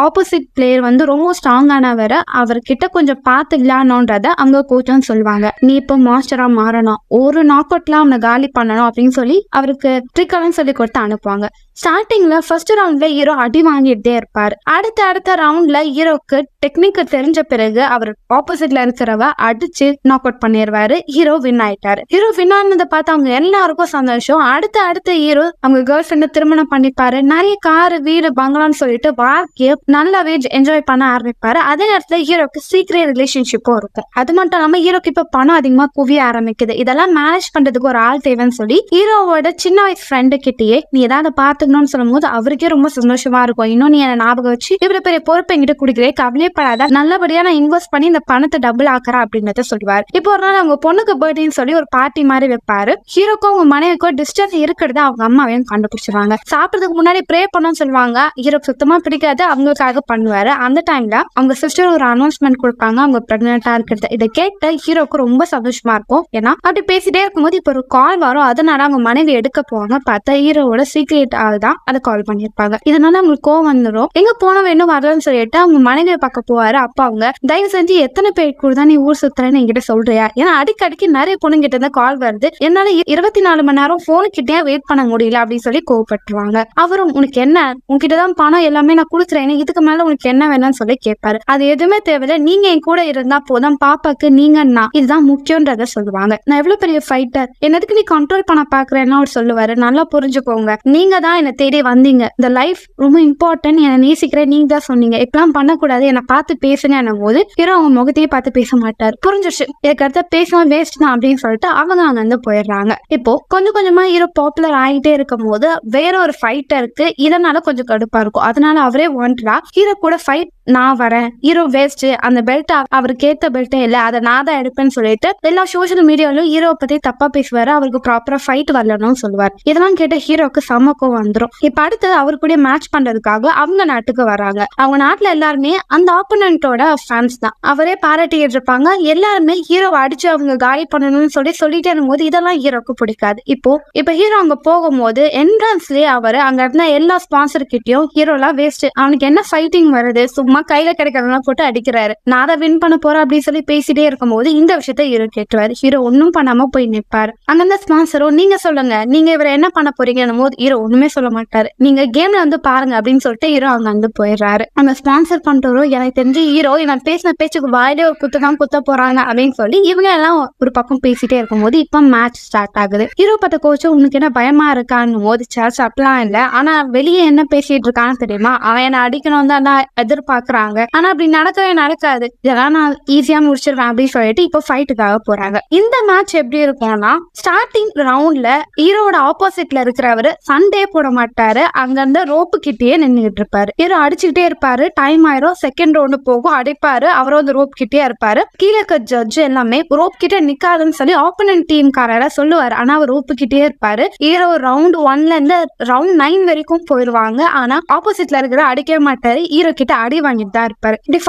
ஆப்போசிட் பிளேயர் ரொம்ப ஸ்ட்ராங்கானவர், அவர்கிட்ட கொஞ்சம் பார்த்து விளையாடணும்ன்றத அவங்க கோச்சும் சொல்லுவாங்க. நீ இப்போ மாஸ்டரா மாறணும், ஒரு நாக் அவுட்ல அவனை காலி பண்ணணும் அப்படின்னு சொல்லி அவருக்கு ட்ரிக்கெல்லாம் சொல்லி கொடுத்து அனுப்புவாங்க. ஸ்டார்டிங்ல ஃபர்ஸ்ட் ரவுண்ட்ல ஹீரோ அடி வாங்கிட்டே இருப்பாரு. அடுத்த ரவுண்ட்ல ஹீரோக்கு டெக்னிக் தெரிஞ்ச பிறகு அவர் ஆப்போசிட்ல இருக்கிறவ அடிச்சு நாக் அவுட் பண்ணிடுவாரு. ஹீரோ வின் ஆயிட்டாரு. ஹீரோ வின் ஆனதை பார்த்து அவங்க எல்லாருக்கும் சந்தோஷம். அடுத்த ஹீரோ அவங்க கேர்ள் ஃப்ரெண்ட் திருமணம் பண்ணிப்பாரு. நிறைய காரு வீடு பங்களான்னு சொல்லிட்டு வாழ்க்கைய நல்லாவே என்ஜாய் பண்ண ஆரம்பிப்பாரு. அதே நேரத்துல ஹீரோக்கு சீக்கிரம் ரிலேஷன்ஷிப்பும் இருக்கும். அது மட்டும் இல்லாம ஹீரோக்கு இப்ப பணம் அதிகமா குவிய ஆரம்பிக்குது. இதெல்லாம் மேனேஜ் பண்றதுக்கு ஒரு ஆள் தேவைன்னு சொல்லி ஹீரோவோட சின்ன வயசு ஃப்ரெண்டு கிட்டேயே நீ ஏதாவது பாத்துக்கணும்னு சொல்லும் போது அவருக்கே ரொம்ப சந்தோஷமா இருக்கும். இன்னும் நீ என்ன ஞாபகம் வச்சு இவ்வளவு பெரிய பொறுப்பு என்கிட்ட குடுக்கிறே, கவலைப்படாத, நல்லபடியா நான் இன்வெஸ்ட் பண்ணி இந்த பணத்தை டபுள் ஆக்குறேன் அப்படின்றத சொல்லுவாரு. இப்போ ஒரு நாள் அவங்க பொண்ணுக்கு பர்த்டேன்னு சொல்லி ஒரு பார்ட்டி மாதிரி வைப்பாரு. ஹீரோக்கும் அவங்க மனைவிக்கும் டிஸ்டன்ஸ் இருக்கிறத அவங்க அம்மாவையும் கண்டுபிடிச்சிருவாங்க. சாப்பிட்றதுக்கு முன்னாடி ப்ரே பண்ணணும்னு சொல்லுவாங்க. ஹீரோக்கு சுத்தமா பிடிக்காது, அவங்களுக்காக பண்ணுவாரு. அந்த டைம்ல அவங்க சிஸ்டர் ஒரு அனௌன்ஸ்மெண்ட் கொடுப்பாங்க, அவங்க பிரெக்னெண்டா இருக்கிறது. இதை கேட்ட ஹீரோக்கு ரொம்ப சந்தோஷமா இருக்கும். ஏன்னா அப்படி பேசிட்டே இருக்கும்போது இப்போ ஒரு கால் வரும். அதனால அவங்க மனைவி எடுக்க போவாங்க. பார்த்தா ஹீரோவோட சீக்ரெட் ஆள் போது தான் அதை கால் பண்ணிருப்பாங்க. இதனால அவங்களுக்கு கோவம் வந்துடும். எங்க போனவன் இன்னும் வரலன்னு சொல்லிட்டு அவங்க மனைவியை பார்க்க போவாரு. அப்ப அவங்க தயவு செஞ்சு எத்தனை பேர் கூட தான் நீ ஊர் சுத்துறேன்னு என்கிட்ட சொல்றியா? ஏன்னா அடிக்கடிக்கு நிறைய பொண்ணு கிட்ட இருந்து கால் வருது, என்னால 24 மணி நேரம் போனு கிட்டே வெயிட் பண்ண முடியல அப்படின்னு சொல்லி கோவப்பட்டுருவாங்க. அவரும் உனக்கு என்ன, உன்கிட்டதான் பணம் எல்லாமே நான் கொடுக்குறேன், இதுக்கு மேல உனக்கு என்ன வேணும்னு சொல்லி கேட்பாரு. அது எதுவுமே தேவையில்ல, நீங்க என் கூட இருந்தா போதும், பாப்பாக்கு நீங்கன்னா இதுதான் முக்கியன்றத சொல்லுவாங்க. நான் எவ்வளவு பெரிய ஃபைட்டர், என்னதுக்கு நீ கண்ட்ரோல் பண்ண பாக்குறேன்னு அவர் சொல்லுவாரு. நல்லா புரிஞ்சுக்கோங்க, நீங்க தான் என்ன தேடி வந்தீங்க, இந்த லைஃப் ரொம்ப இம்பார்ட்டன்ட், என்ன நேசிக்கிறேன், நீங்க தான் சொன்னீங்க, இப்பெல்லாம் பண்ணக்கூடாது, என்ன பார்த்து பேசுங்க போது ஹீரோ அவங்க முகத்தையே பார்த்து பேச மாட்டாரு. புரிஞ்சிருச்சு, இதுக்கு அடுத்த பேசவும் வேஸ்ட் தான் அப்படின்னு சொல்லிட்டு அவங்க அங்க வந்து போயிடுறாங்க. இப்போ கொஞ்சம் கொஞ்சமா ஹீரோ பாப்புலர் ஆகிட்டே இருக்கும் போது வேற ஒரு ஃபைட்டருக்கு இதனால கொஞ்சம் கடுப்பா இருக்கும். அதனால அவரே வாண்டடா ஹீரோ கூட ஃபைட் நான் வரேன், ஹீரோ வேஸ்ட், அந்த பெல்ட் அவருக்கு ஏத்த பெல்ட்டே இல்ல, அதை நான் தான் எடுப்பேன்னு சொல்லிட்டு எல்லா சோசியல் மீடியாவிலும் ஹீரோ பத்தி தப்பா பேசுவாரு. அவருக்கு ப்ராப்பரா ஃபைட் வரலன்னு சொல்லுவார். இதெல்லாம் கேட்ட ஹீரோக்கு சமக்கம் வந்துடும். இப்ப அடுத்து அவரு கூட மேட்ச் பண்றதுக்காக அவங்க நாட்டுக்கு வராங்க. அவங்க நாட்டுல எல்லாருமே அந்த ஆப்போனன்ட்டோட ஃபேன்ஸ் தான். அவரே பாராட்டிட்டு இருப்பாங்க. எல்லாருமே ஹீரோவை அடிச்சு அவங்க காலி பண்ணணும்னு சொல்லிட்டே இருக்கும்போது இதெல்லாம் ஹீரோக்கு பிடிக்காது. இப்ப ஹீரோ அங்க போகும்போது என்ட்ரன்ஸ்லயே அவரு அங்க இருந்த எல்லா ஸ்பான்சர் கிட்டயும் ஹீரோலாம் வேஸ்ட், அவனுக்கு என்ன ஃபைட்டிங் வருது, சும்மா கையில கிடைக்கிறதெல்லாம் போட்டு அடிக்கிறாரு, நான் தான் வின் பண்ண போறேன் அப்படின்னு சொல்லி பேசிட்டே இருக்கும் போது இந்த விஷயத்த ஹீரோ கேட்டுவாரு. ஹீரோ ஒன்னும் பண்ணாம போய் நிற்பாரு. அங்க ஸ்பான்சரும் நீங்க சொல்லுங்க, நீங்க இவரை என்ன பண்ண போறீங்க போது ஹீரோ ஒண்ணுமே சொல்ல மாட்டாரு. நீங்க கேம்ல வந்து பாருங்க அப்படின்னு சொல்லிட்டு ஹீரோ அங்க வந்து போயிடுறாரு. அந்த ஸ்பான்சர் பண்றவரும் எனக்கு தெரிஞ்சு ஹீரோ நான் பேசின பேச்சுக்கு வாயிலே ஒரு குத்துதான் குத்த போறாங்க அப்படின்னு சொல்லி இவங்க எல்லாம் ஒரு பக்கம் பேசிட்டே இருக்கும் போது இப்ப மேட்ச் ஸ்டார்ட் ஆகுது. ஹீரோ பார்த்த கோச்சும் உனக்கு என்ன பயமா இருக்கான்னு போது சார்ஜ் அப்படிலாம் இல்ல, ஆனா வெளியே என்ன பேசிட்டு இருக்கான்னு தெரியுமா, அவன் என்ன அடிக்கணும் தான் எதிர்பார்க்கறாங்க, ஆனா அப்படி நடக்கவே நடக்காது, இதெல்லாம் நான் ஈஸியா முடிச்சிருவேன் அப்படின்னு சொல்லிட்டு இப்போ ஃபைட்டுக்காக போறாங்க. இந்த மேட்ச் எப்படி இருக்கும்னா ஸ்டார்டிங் ரவுண்ட்ல ஹீரோட ஆப்போசிட்ல இருக்கிறவரு சண்டே போட மாட்டாரு, அங்க இருந்து ரோப்பு கிட்டேயே நின்றுட்டு இருப்பாரு. ஹீரோ அடிச்சுக்கிட்டே இருப்பாரு, டைம் ஆயிரும், செகண்ட் ரவுண்டு போகும், அடிப்பாரு, அவரும் அந்த ரோப் கிட்டே இருப்பாரு. கீழே இருக்க ஜட்ஜ் எல்லாமே ரோப் கிட்ட நிக்காதுன்னு சொல்லி ஆப்போனன்ட் டீம் காரர சொல்லுவாரு, ஆனா அவர் ரோப்பு கிட்டே இருப்பாரு. ஹீரோ ரவுண்ட் 1ல இருந்து ரவுண்ட் 9 வரைக்கும் போயிருவாங்க, ஆனா ஆப்போசிட்ல இருக்கிற அடிக்கவே மாட்டாரு, ஹீரோ கிட்ட அடி வாங்கிட்டு தான் இருப்பாரு. இப்படி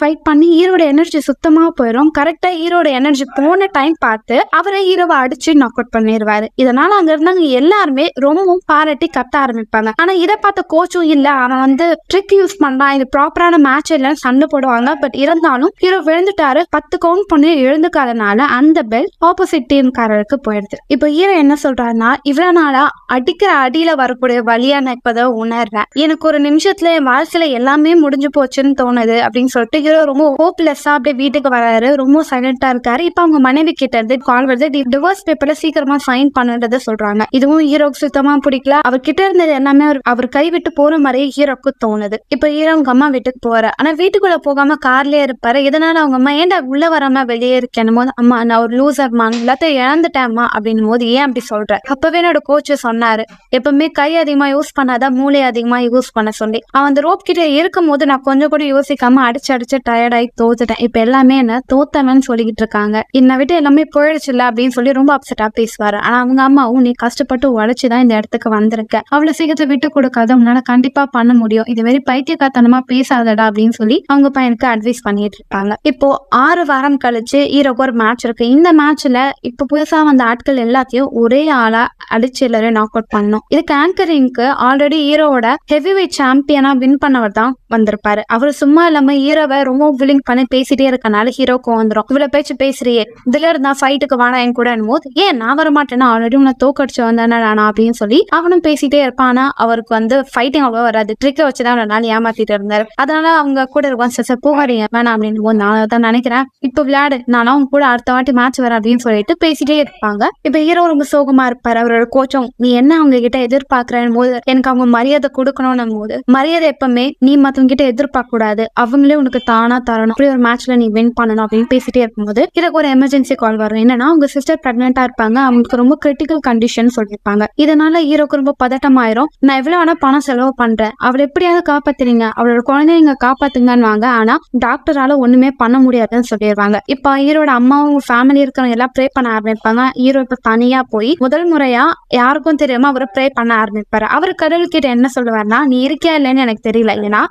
ஃபைட் பண்ணி ஹீரோட எனர்ஜி சுத்தமா போயிடும். கரெக்டா ஹீரோட எனர்ஜி போன டைம் பார்த்து அவரை ஹீரோவை அடிச்சு நாக் அவுட் பண்ணிடுவாரு. இதனால அங்க இருந்தாங்க எல்லாருமே ரொம்பவும் பாராட்டி கத்த ஆரம்பிப்பாங்க. ஆனா இதை பார்த்த கோச்சும் இல்ல, அவன் வந்து ட்ரிக் யூஸ் பண்றான், இது ப்ராப்பரான மேட்ச் இல்லைன்னு சண்டை போடுவாங்க. பட் இருந்தாலும் ஹீரோ விழுந்துட்டாரு, 10 கவுண்ட் பண்ணி எழுந்துக்காதனால அந்த பெல் ஆப்போசிட் டீம்காரருக்கு போயிடுது. இப்போ ஹீரோ என்ன சொல்றாருன்னா, இவ்வளவு நாளா அடிக்கிற அடியில வரக்கூடிய வழியா நான் இப்பதான் உணர்றேன், எனக்கு ஒரு நிமிஷத்துல என் வாழ்க்கையில எல்லாமே முடிஞ்சு போச்சுன்னு தோணுது அப்படின்னு சொல்லிட்டு ஹீரோ ரொம்ப ஹோப்லெஸ்ஸா அப்படியே வீட்டுக்கு வராரு. ரொம்ப சைலண்டா இருக்காரு. இப்ப அவங்க மனைவி கிட்ட இருந்து கால் வருது, டிவோர்ஸ் பேப்பர்ல சீக்கிரமா சைன் பண்ணுன்றத சொல்றாங்க. இதுவும் ஹீரோக்கு சுத்தமா பிடிக்கல. அவர்கிட்ட இருந்தது எல்லாமே அவர் கைவிட்டு போற மாதிரியே ஹீரோக்கு தோணுது. இப்ப ஹீரோ அவங்க அம்மா வீட்டுக்கு போற, ஆனா வீட்டுக்குள்ள போகாம கார்லயே இருப்பாரு. இதனால அவங்க அம்மா ஏன்டா உள்ள வராம வெளியே இருக்கேன் போது, அம்மா நான் ஒரு லூசர்மா, எல்லாத்தையும் இழந்துட்டேன்மா அப்படின்னு போது ஏன் அப்படி சொல்ற, அப்பவே என்னோட கோச்சு சொன்னாரு எப்பவுமே கை அதிகமா யூஸ் பண்ணாதான் மூளை அதிகமா யூஸ் பண்ண சொல்லி. அவன் அந்த ரோப் கிட்ட இருக்கும் போது நான் கொஞ்சம் கூட யோசிக்காம அடிச்சு டயர்டாகி தோத்துட்டேன். இப்ப எல்லாமே என்ன தோத்தவன்னு சொல்லிக்கிட்டு இருக்காங்க, என்னை விட்டு எல்லாமே போயிடுச்சு இல்ல அப்படின்னு சொல்லி ரொம்ப அப்செட்டா பேசுவாரு. ஆனா அவங்க அம்மாவும் நீ கஷ்டப்பட்டு உழைச்சுதான் இந்த இடத்துக்கு வந்திருக்க, அவ்வளவு சீக்கிரத்தை விட்டு கொடுக்காத, உன்னால கண்டிப்பா பண்ண முடியும், இது மாதிரி பைத்தியக்காரத்தனமா பேசாதடா அப்படின்னு சொல்லி அவங்க பையனுக்கு அட்வைஸ் பண்ணிட்டு இருப்பாங்க. இப்போ 6 வாரம் கழிச்சு ஹீரோக்கு ஒரு மேட்ச் இருக்கு. இந்த மேட்ச்ல இப்ப புதுசா வந்த ஆட்கள் எல்லாத்தையும் ஒரே ஆளா அடிச்சு எல்லாரும் நாக் அவுட் பண்ணணும். இதுக்கு ஆங்கரிங்க்கு ஆல்ரெடி ஹீரோவோட ஹெவி வெயிட் சாம்பியனா வின் பண்ணவர் தான் வந்திருப்பாரு. அவரு சும்மா இல்லாம ஹீரோவை ரொம்ப வில்லிங் பண்ணி பேசிட்டே இருக்கனால ஹீரோக்கு வந்துடும், இவ்வளவு பேச்சு பேசுறியே, இதுல இருந்தா ஃபைட்டுக்கு வாடா என் கூட போது, ஏன் நான் வர மாட்டேன்னா ஆல்ரெடி உன்னை தோக்கடிச்சு வந்தானா அப்படின்னு சொல்லி அவனும் பேசிட்டே இருப்பானா. அவருக்கு வந்து ஃபைட்டிங் அவ்வளவா வராது, ட்ரிக்க வச்சுதான் ஒரு நாள் ஏமாத்திட்டு இருந்தாரு. அதனால அவங்க கூட இருக்கும் சார் போகாதீங்க வேணாம் அப்படின்னு போது நான் தான் நினைக்கிறேன், இப்ப விளையாடு, நானும் அவங்க கூட அடுத்த வாட்டி மேட்ச் வர அப்படின்னு சொல்லிட்டு பேசிட்டே இருப்பாங்க. இப்ப ஹீரோ ரொம்ப சோகமா இருப்பாரு. அவரோட கோச்சும் நீ என்ன அவங்க கிட்ட எதிர்பார்க்கறேன் போது, எனக்கு அவங்க மரியாதை கொடுக்கணும் போது, மரியாதை எப்பவுமே நீ மத்தவங்க கிட்ட எதிர்பார்க்க கூடாது, அவங்களே உனக்கு தானா தரணும், அப்படி ஒரு மேட்ச்ல நீ வின் பண்ணணும் அப்படின்னு பேசிட்டே இருக்கும்போது இதுக்கு ஒரு எமர்ஜென்சி கால் வரும். என்னன்னா அவங்க சிஸ்டர் பிரெக்னெண்டா இருப்பாங்க, அவங்களுக்கு ரொம்ப கிரிட்டிக்கல் கண்டிஷன் சொல்லிருப்பாங்க. இதனால ஹீரோக்கு ரொம்ப பதட்டமாயிரும். நான் எவ்வளவு வேணா பணம் செலவு பண்றேன், அவளை எப்படியாவது காப்பாத்துறீங்க, அவளோட குழந்தைங்க காப்பாத்துங்கன்னு வாங்க, ஆனா டாக்டரால ஒண்ணுமே பண்ண முடியாதுன்னு சொல்லிடுவாங்க. இப்ப ஹீரோட அம்மாவும் ஃபேமிலி இருக்கிறவங்க எல்லாம் ப்ரே பண்ண ஆரம்பிப்பாங்க. ஹீரோ இப்ப தனியா போய் முதல் முறையா யாருக்கும் தெரியாம அவரை ப்ரே பண்ண ஆரம்பிப்பாரு. அவர் கடவுள் கிட்ட என்ன சொல்லுவாருன்னா, நீ இருக்கியா இல்லைன்னு எனக்கு தெரியல, இல்லைன்னா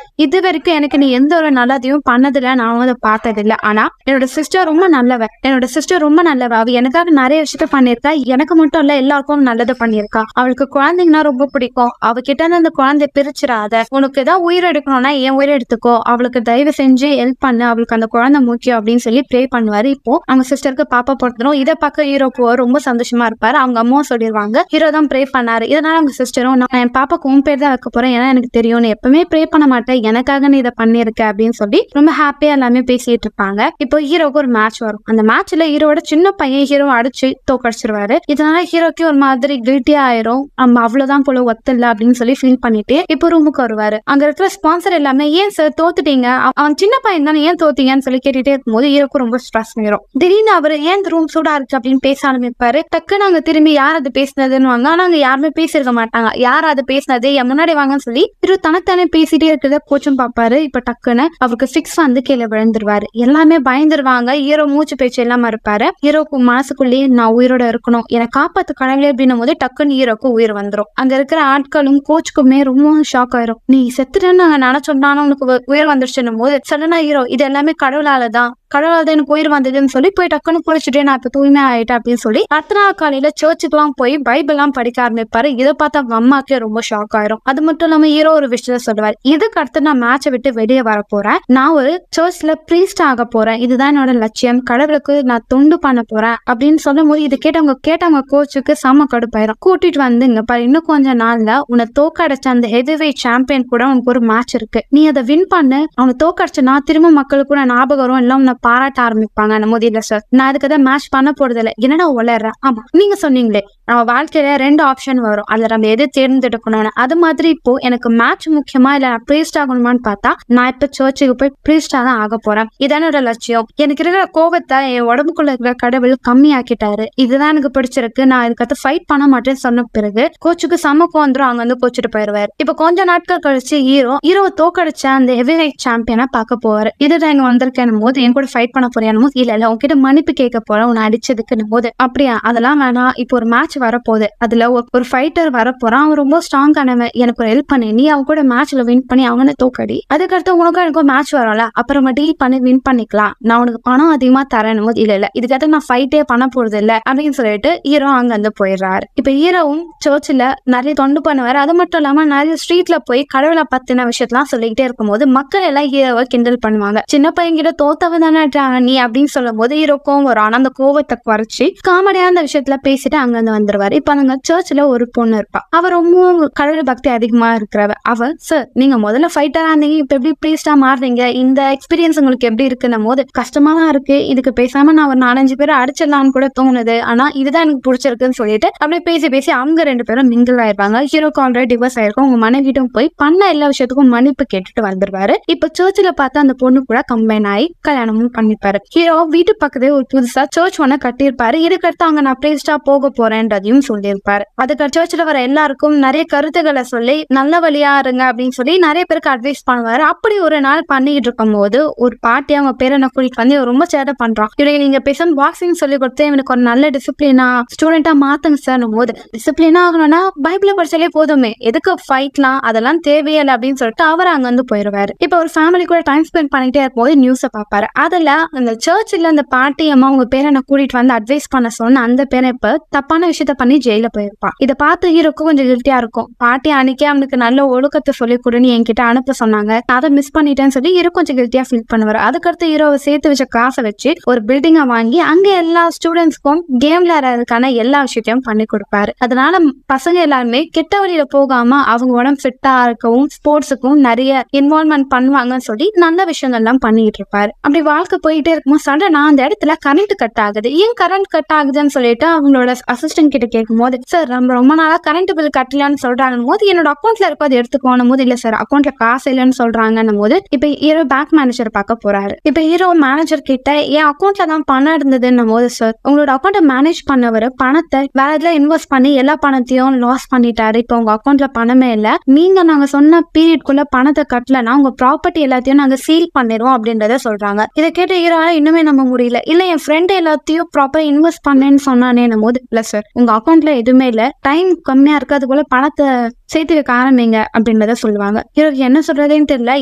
இது வரைக்கும் எனக்கு நீ எந்த ஒரு நல்லதையும் பண்ணதில்ல, நானும் அதை பார்த்ததில்லை. ஆனா என்னோட சிஸ்டர் ரொம்ப நல்லவ. அவ எனக்காக நிறைய விஷயத்த பண்ணியிருக்கா. எனக்கு மட்டும் இல்ல, எல்லாருக்கும் நல்லது பண்ணியிருக்கா. அவளுக்கு குழந்தைங்கன்னா ரொம்ப பிடிக்கும். அவகிட்ட இருந்து அந்த குழந்தைய பிரிச்சிடாத. உனக்கு ஏதாவது உயிர் எடுக்கணும்னா என் உயிரை எடுத்துக்கோ. அவளுக்கு தயவு செஞ்சு ஹெல்ப் பண்ணு. அவளுக்கு அந்த குழந்தை முக்கியம் அப்படின்னு சொல்லி ப்ரே பண்ணுவாரு. இப்போ அவங்க சிஸ்டருக்கு பாப்பா பொறுத்தரும் இதை பார்க்க ஹீரோக்கு ரொம்ப சந்தோஷமா இருப்பாரு. அவங்க அம்மாவும் சொல்லிடுவாங்க ஹீரோ தான் ப்ரே பண்ணாரு. இதனால அவங்க சிஸ்டரும் நான் என் பாப்பாக்கு உன் பேர் தான் வைக்க போறேன், ஏன்னா எனக்கு தெரியும் நீ எப்பவுமே ப்ரே பண்ண மாட்டேன், எனக்காக நீ இதை பண்ணிருக்க அப்படின்னு சொல்லி ரொம்ப ஹாப்பியா எல்லாமே பேசிட்டு இருப்பாங்க. இப்போ ஹீரோக்கு ஒரு மேட்ச் வரும். அந்த மேட்ச்ல ஹீரோட சின்ன பையன் ஹீரோ அடிச்சு தோக்கடிச்சிருவாரு. இதனால ஹீரோக்கு ஒரு மாதிரி கில்ட்டியா ஆயிரும். நம்ம அவ்வளவுதான் போல ஒத்தல்ல அப்படின்னு சொல்லி ஃபீல் பண்ணிட்டு இப்போ ரூமுக்கு வருவாரு. அங்க இருக்கிற ஸ்பான்சர் எல்லாமே ஏன் சார் தோத்துட்டீங்க, அவன் சின்ன பையன் தானே ஏன் தோத்தீங்கன்னு சொல்லி கேட்டுட்டே இருக்கும்போது ஹீரோக்கு ரொம்ப ஸ்ட்ரெஸ் ஆயிரும். திடீர்னு அவரு ஏன் ரூம் சூடா இருக்கு அப்படின்னு பேச ஆரம்பிப்பாரு. டக்குன்னு அங்க திரும்பி யார் அது பேசினதுன்னு வாங்க. ஆனா அங்க யாருமே பேசிருக்க மாட்டாங்க. யார் அது பேசினது என் முன்னாடி வாங்கன்னு சொல்லி ஹீரோ தனத்தானே பேசிட்டே இருக்கிறத கோச்சும் பாப்பாரு. இப்ப டக்குன்னு அவருக்கு ஃபிக்ஸ் வந்து கீழே விழுந்துருவாரு. எல்லாமே பயந்துருவாங்க. ஹீரோ மூச்சு பேச்சு எல்லாம் இருப்பாரு. ஹீரோக்கு மனசுக்குள்ளேயே நான் உயிரோட இருக்கணும், என்னை காப்பாத்து கடவுளே அப்படின்னும் போது டக்குன்னு ஹீரோக்கு உயிர் வந்துடும். அங்க இருக்கிற ஆட்களும் கோச்சுக்குமே ரொம்ப ஷாக் ஆயிரும். நீ செத்துட்டேன்னு நாங்க நினைச்சோம்னாலும் உனக்கு உயிர் வந்துருச்சுன்னும் போது சடனா ஹீரோ இது எல்லாமே கடவுளாலதான் எனக்கு உயிர் வந்ததுன்னு சொல்லி போய் டக்குன்னு குளிச்சுட்டே நான் இப்ப தூய்மை ஆயிட்டேன் அப்படின்னு சொல்லி அடுத்த நாள் காலையில சர்ச்சுக்குலாம் போய் பைபிள் எல்லாம் படிக்க ஆரம்பிப்பாரு. இதை பார்த்தா அவங்க அம்மாக்கே ரொம்ப ஷாக் ஆயிரும். அது மட்டும் இல்லாம ஹீரோ ஒரு விஷயத்த சொல்லுவார், இதுக்கு அடுத்து நான் மேட்சை விட்டு வெளியே வர போறேன், நான் ஒரு சர்ச்ல பிரீஸ்ட் ஆக போறேன், இதுதான் என்னோட லட்சியம், கடவுளுக்கு நான் தொண்டு பண்ண போறேன் அப்படின்னு சொல்லும் போது இது கேட்டவங்க கோச்சுக்கு செம கடுப்பாயிரும். கூட்டிட்டு வந்து இங்க பாரு, இன்னும் கொஞ்ச நாள்ல உன்னை தோக்கடிச்ச அந்த ஹெவிவெயிட் சாம்பியன் கூட உனக்கு ஒரு மேட்ச் இருக்கு, நீ அதை வின் பண்ணு, அவனை தோக்கடிச்சனா திரும்ப மக்களுக்கு ஞாபகம் வரும், எல்லாம் உன்னை பாராட்ட ஆரம்பிப்பாங்க. நம்ம இல்ல சார் நான் அதுக்கு மேட்ச் பண்ண போறது இல்லை, என்னடா உளற, ஆமா நீங்க சொன்னீங்களே நம்ம வாழ்க்கையில 2 ஆப்ஷன் வரும், அதுல நம்ம எது தேர்ந்தெடுக்கணும்னு, அது மாதிரி இப்போ எனக்கு மேட்ச் முக்கியமா இல்ல நான் பிரீஸ்ட் ஆகணுமான்னு பார்த்தா நான் இப்ப சர்ச்சுக்கு போய் பிரீஸ்டா தான் ஆக போறேன், இதான என்னோட லட்சியம், எனக்கு இருக்கிற கோபத்தை என் உடம்புக்குள்ள இருக்கிற கடவுள் கம்மி ஆக்கிட்டாரு, இதுதான் எனக்கு பிடிச்சிருக்கு, நான் இதுக்கு ஃபைட் பண்ண மாட்டேன்னு சொன்ன பிறகு கோச்சுக்கு சமக்கம் வந்துடும். அங்க வந்து கோச்சிட்டு போயிருவாரு. இப்ப கொஞ்ச நாட்கள் கழிச்சு ஹீரோ தோக்கடிச்ச அந்த ஹெவிவெயிட் சாம்பியனா பார்க்க போவாரு. இதுதான் இங்க வந்திருக்கேன் போது என் கூட ஃபைட் பண்ண போறியானோ இல்ல உன்கிட்ட மன்னிப்பு கேட்க போறேன் உன்னை அடிச்சதுக்கு போது, அப்படியா அதெல்லாம் வேணாம், இப்போ ஒரு மேட்ச் வரப்போகுது, அதுல ஒரு ஃபைட்டர் வரப்போறான், அவன் ரொம்ப ஸ்ட்ராங் ஆனவன், எனக்கு ஒரு ஹெல்ப் பண்ணி நீ அவன் கூட மேட்ச்ல வின் பண்ணி அவனை தோக்கடி, அதுக்கடுத்து உனக்கும் எனக்கும் மேட்ச் வரும்ல, அப்புறமா டீல் பண்ணி வின் பண்ணிக்கலாம், நான் உனக்கு பணம் அதிகமா தரேன் போது இல்ல இதுக்காக நான் ஃபைட்டே பண்ண போறது இல்ல அப்படின்னு சொல்லிட்டு ஹீரோ அங்க வந்து போயிடுறாரு. இப்ப ஹீரோவும் சர்ச்சில் நிறைய தொண்டு பண்ணுவாரு. அது மட்டும் இல்லாம நிறைய ஸ்ட்ரீட்ல போய் கடவுளை பத்தின விஷயத்தெல்லாம் சொல்லிக்கிட்டே இருக்கும்போது மக்கள் எல்லாம் ஹீரோவை கிண்டல் பண்ணுவாங்க. சின்ன பையன்கிட்ட தோத்தவ தானே நீ அப்படின்னு சொல்லும் போது ஹீரோக்கும் வரும். ஆனா அந்த கோவத்தை குறைச்சி காமெடியா அந்த விஷயத்துல பேசிட்டு அங்க இருந்து வந்துருவாரு. இப்ப அங்க சர்ச்ல ஒரு பொண்ணு இருப்பா. அவ ரொம்ப கடவுள் பக்தி அதிகமா இருக்கிறவ. அவ சார் நீங்க முதல்ல ஃபைட்டரா இருந்தீங்க, இப்ப எப்படி பிரீஸ்டா மாறுறீங்க, இந்த எக்ஸ்பீரியன்ஸ் உங்களுக்கு எப்படி இருக்குன்னும் போது கஷ்டமா தான் இருக்கு, இதுக்கு பேசாம நான் ஒரு 4-5 பேரை அடிச்சிடலான்னு கூட தோணுது, ஆனா இதுதான் எனக்கு பிடிச்சிருக்குன்னு சொல்லிட்டு அப்படியே பேசி அவங்க 2 பேரும் மிங்கிள் ஆயிருப்பாங்க. ஹீரோக்கு ஆல்ரெடி டிவோர்ஸ் ஆயிருக்கும். உங்க மனைவிட்டும் போய் பண்ண எல்லா விஷயத்துக்கும் மன்னிப்பு கேட்டுட்டு வந்துருவாரு. இப்ப சர்ச்சில் பார்த்து அந்த பொண்ணு கூட கம்பைன் ஆகி கல்யாணமும் பண்ணிப்பாரு. ஹீரோ வீட்டு பக்கத்தே ஒரு புதுசா சர்ச் ஒண்ணு கட்டியிருப்பாரு. இதுக்கடுத்து அங்க நான் பிரீஸ்டா போக போறேன்றதையும் சொல்லியிருப்பாரு. அதுக்கு சர்ச்ல வர எல்லாருக்கும் நிறைய கருத்துக்களை சொல்லி நல்ல வழியா இருங்க அப்படின்னு சொல்லி நிறைய பேருக்கு அட்வைஸ் பண்ணுவாரு. அப்படி ஒரு நாள் பண்ணிட்டு இருக்கும் போது ஒரு பாட்டி அவங்க பேரனை கூட்டிட்டு வந்து ரொம்ப சேட்டை பண்றான். இவங்க நீங்க பேச பாக்ஸிங் சொல்லி கொடுத்து இவனுக்கு ஒரு நல்ல டிசிப்ளினா ஸ்டூடெண்டா மாத்துங்க சார் போது, டிசிப்ளினா ஆகணும்னா பைபிள படிச்சாலே போதுமே, எதுக்கு ஃபைட்லாம் அதெல்லாம் தேவையில்லை அப்படின்னு சொல்லிட்டு அவர் அங்க வந்து போயிருவாரு. இப்ப ஒரு ஃபேமிலி கூட டைம் ஸ்பெண்ட் பண்ணிட்டே இருக்கும்போது நியூஸை பார்ப்பாரு. அதுல அந்த சர்ச்சில் அந்த பாட்டி அம்மா உங்க பேரனை கூட்டிட்டு வந்து அட்வைஸ் பண்ண சொன்ன அந்த பேரை இப்ப தப்பான விஷயத்த பண்ணி ஜெயில போயிருப்பான். இதை பார்த்து ஹீரோக்கும் கொஞ்சம் கில்ட்டியா இருக்கும். பாட்டி அன்னைக்கே அவனுக்கு நல்ல ஒழுக்கத்தை சொல்லி கொடுன்னு என்கிட்ட அனுப்ப சொன்னாங்க, அதை மிஸ் பண்ணிட்டேன்னு சொல்லி ஹீரோ கொஞ்சம் கில்ட்டியா ஃபீல் பண்ணுவாரு. அதுக்கடுத்து ஹீரோவை சேர்த்து வச்ச காசை வச்சு ஒரு பில்டிங்கை வாங்கி அங்க எல்லா ஸ்டூடெண்ட்ஸ்க்கும் கேம் விளையாடுறதுக்கான எல்லா விஷயத்தையும் பண்ணி கொடுப்பாரு. அதனால பசங்க எல்லாருமே கெட்ட வழியில போகாம அவங்க உடம்பு ஃபிட்டா இருக்கவும் ஸ்போர்ட்ஸுக்கும் நிறைய இன்வால்வ்மெண்ட் பண்ணுவாங்கன்னு சொல்லி நல்ல விஷயங்கள் எல்லாம் பண்ணிட்டு இருப்பாரு. அப்படி வாழ்க்கை போயிட்டே இருக்கும்போது சடனா அந்த இடத்துல கரண்ட் கட் ஆகுது. ஏன் கரண்ட் கட் ஆகுதுன்னு சொல்லிட்டு அவங்களோட அசிஸ்டன்ட் கிட்ட கேட்கும் போது சார் நம்ம ரொம்ப நாளா கரண்ட் பில் கட்டலான்னு சொல்றாங்க போது என்னோட அக்கௌண்ட்ல இருக்கும் அது எடுத்துக்கோணும் போது இல்ல சார் அக்கௌண்ட்ல காசு இல்லைன்னு சொல்றாங்கன்னும் போது இப்ப ஹீரோ பேங்க் மேனேஜர் பார்க்க போறாரு. இப்ப ஹீரோ மேனேஜர் கிட்ட என் அக்கௌண்ட்ல தான் பணம் இருந்ததுன்னும் போது சார் உங்களோட அக்கௌண்ட்டை மேனேஜ் பண்ணவர் பணத்தை வேற இதுல இன்வெஸ்ட் பண்ணி எல்லா பணத்தையும் லாஸ் பண்ணிட்டாரு, இப்ப உங்க அக்கௌண்ட்ல பணமே இல்ல, நீங்க நாங்க சொன்ன பீரியட்குள்ள பணத்தை கட்டலன்னா உங்க ப்ராப்பர்ட்டி எல்லாத்தையும் நாங்க சீல் பண்ணிடுவோம் அப்படின்றத சொல்றாங்க. இதை கேட்ட ஹீரோவால இன்னுமே நம்ப முடியல. இல்ல என் ஃப்ரெண்ட் எல்லாத்தையும் ப்ராப்பரா இன்வெஸ்ட் பண்ணேன்னு சொன்னானே போது இல்ல சார் உங்க அக்கௌண்ட்ல எதுவுமே இல்ல, டைம் கம்மியா இருக்கு, அதுக்குள்ள பணத்தை சேர்த்து வைக்க ஆரம்பிங்க அப்படின்றத சொல்லுவாங்க. ஹீரோக்கு என்ன சொல்றதுன்னு தெரியல,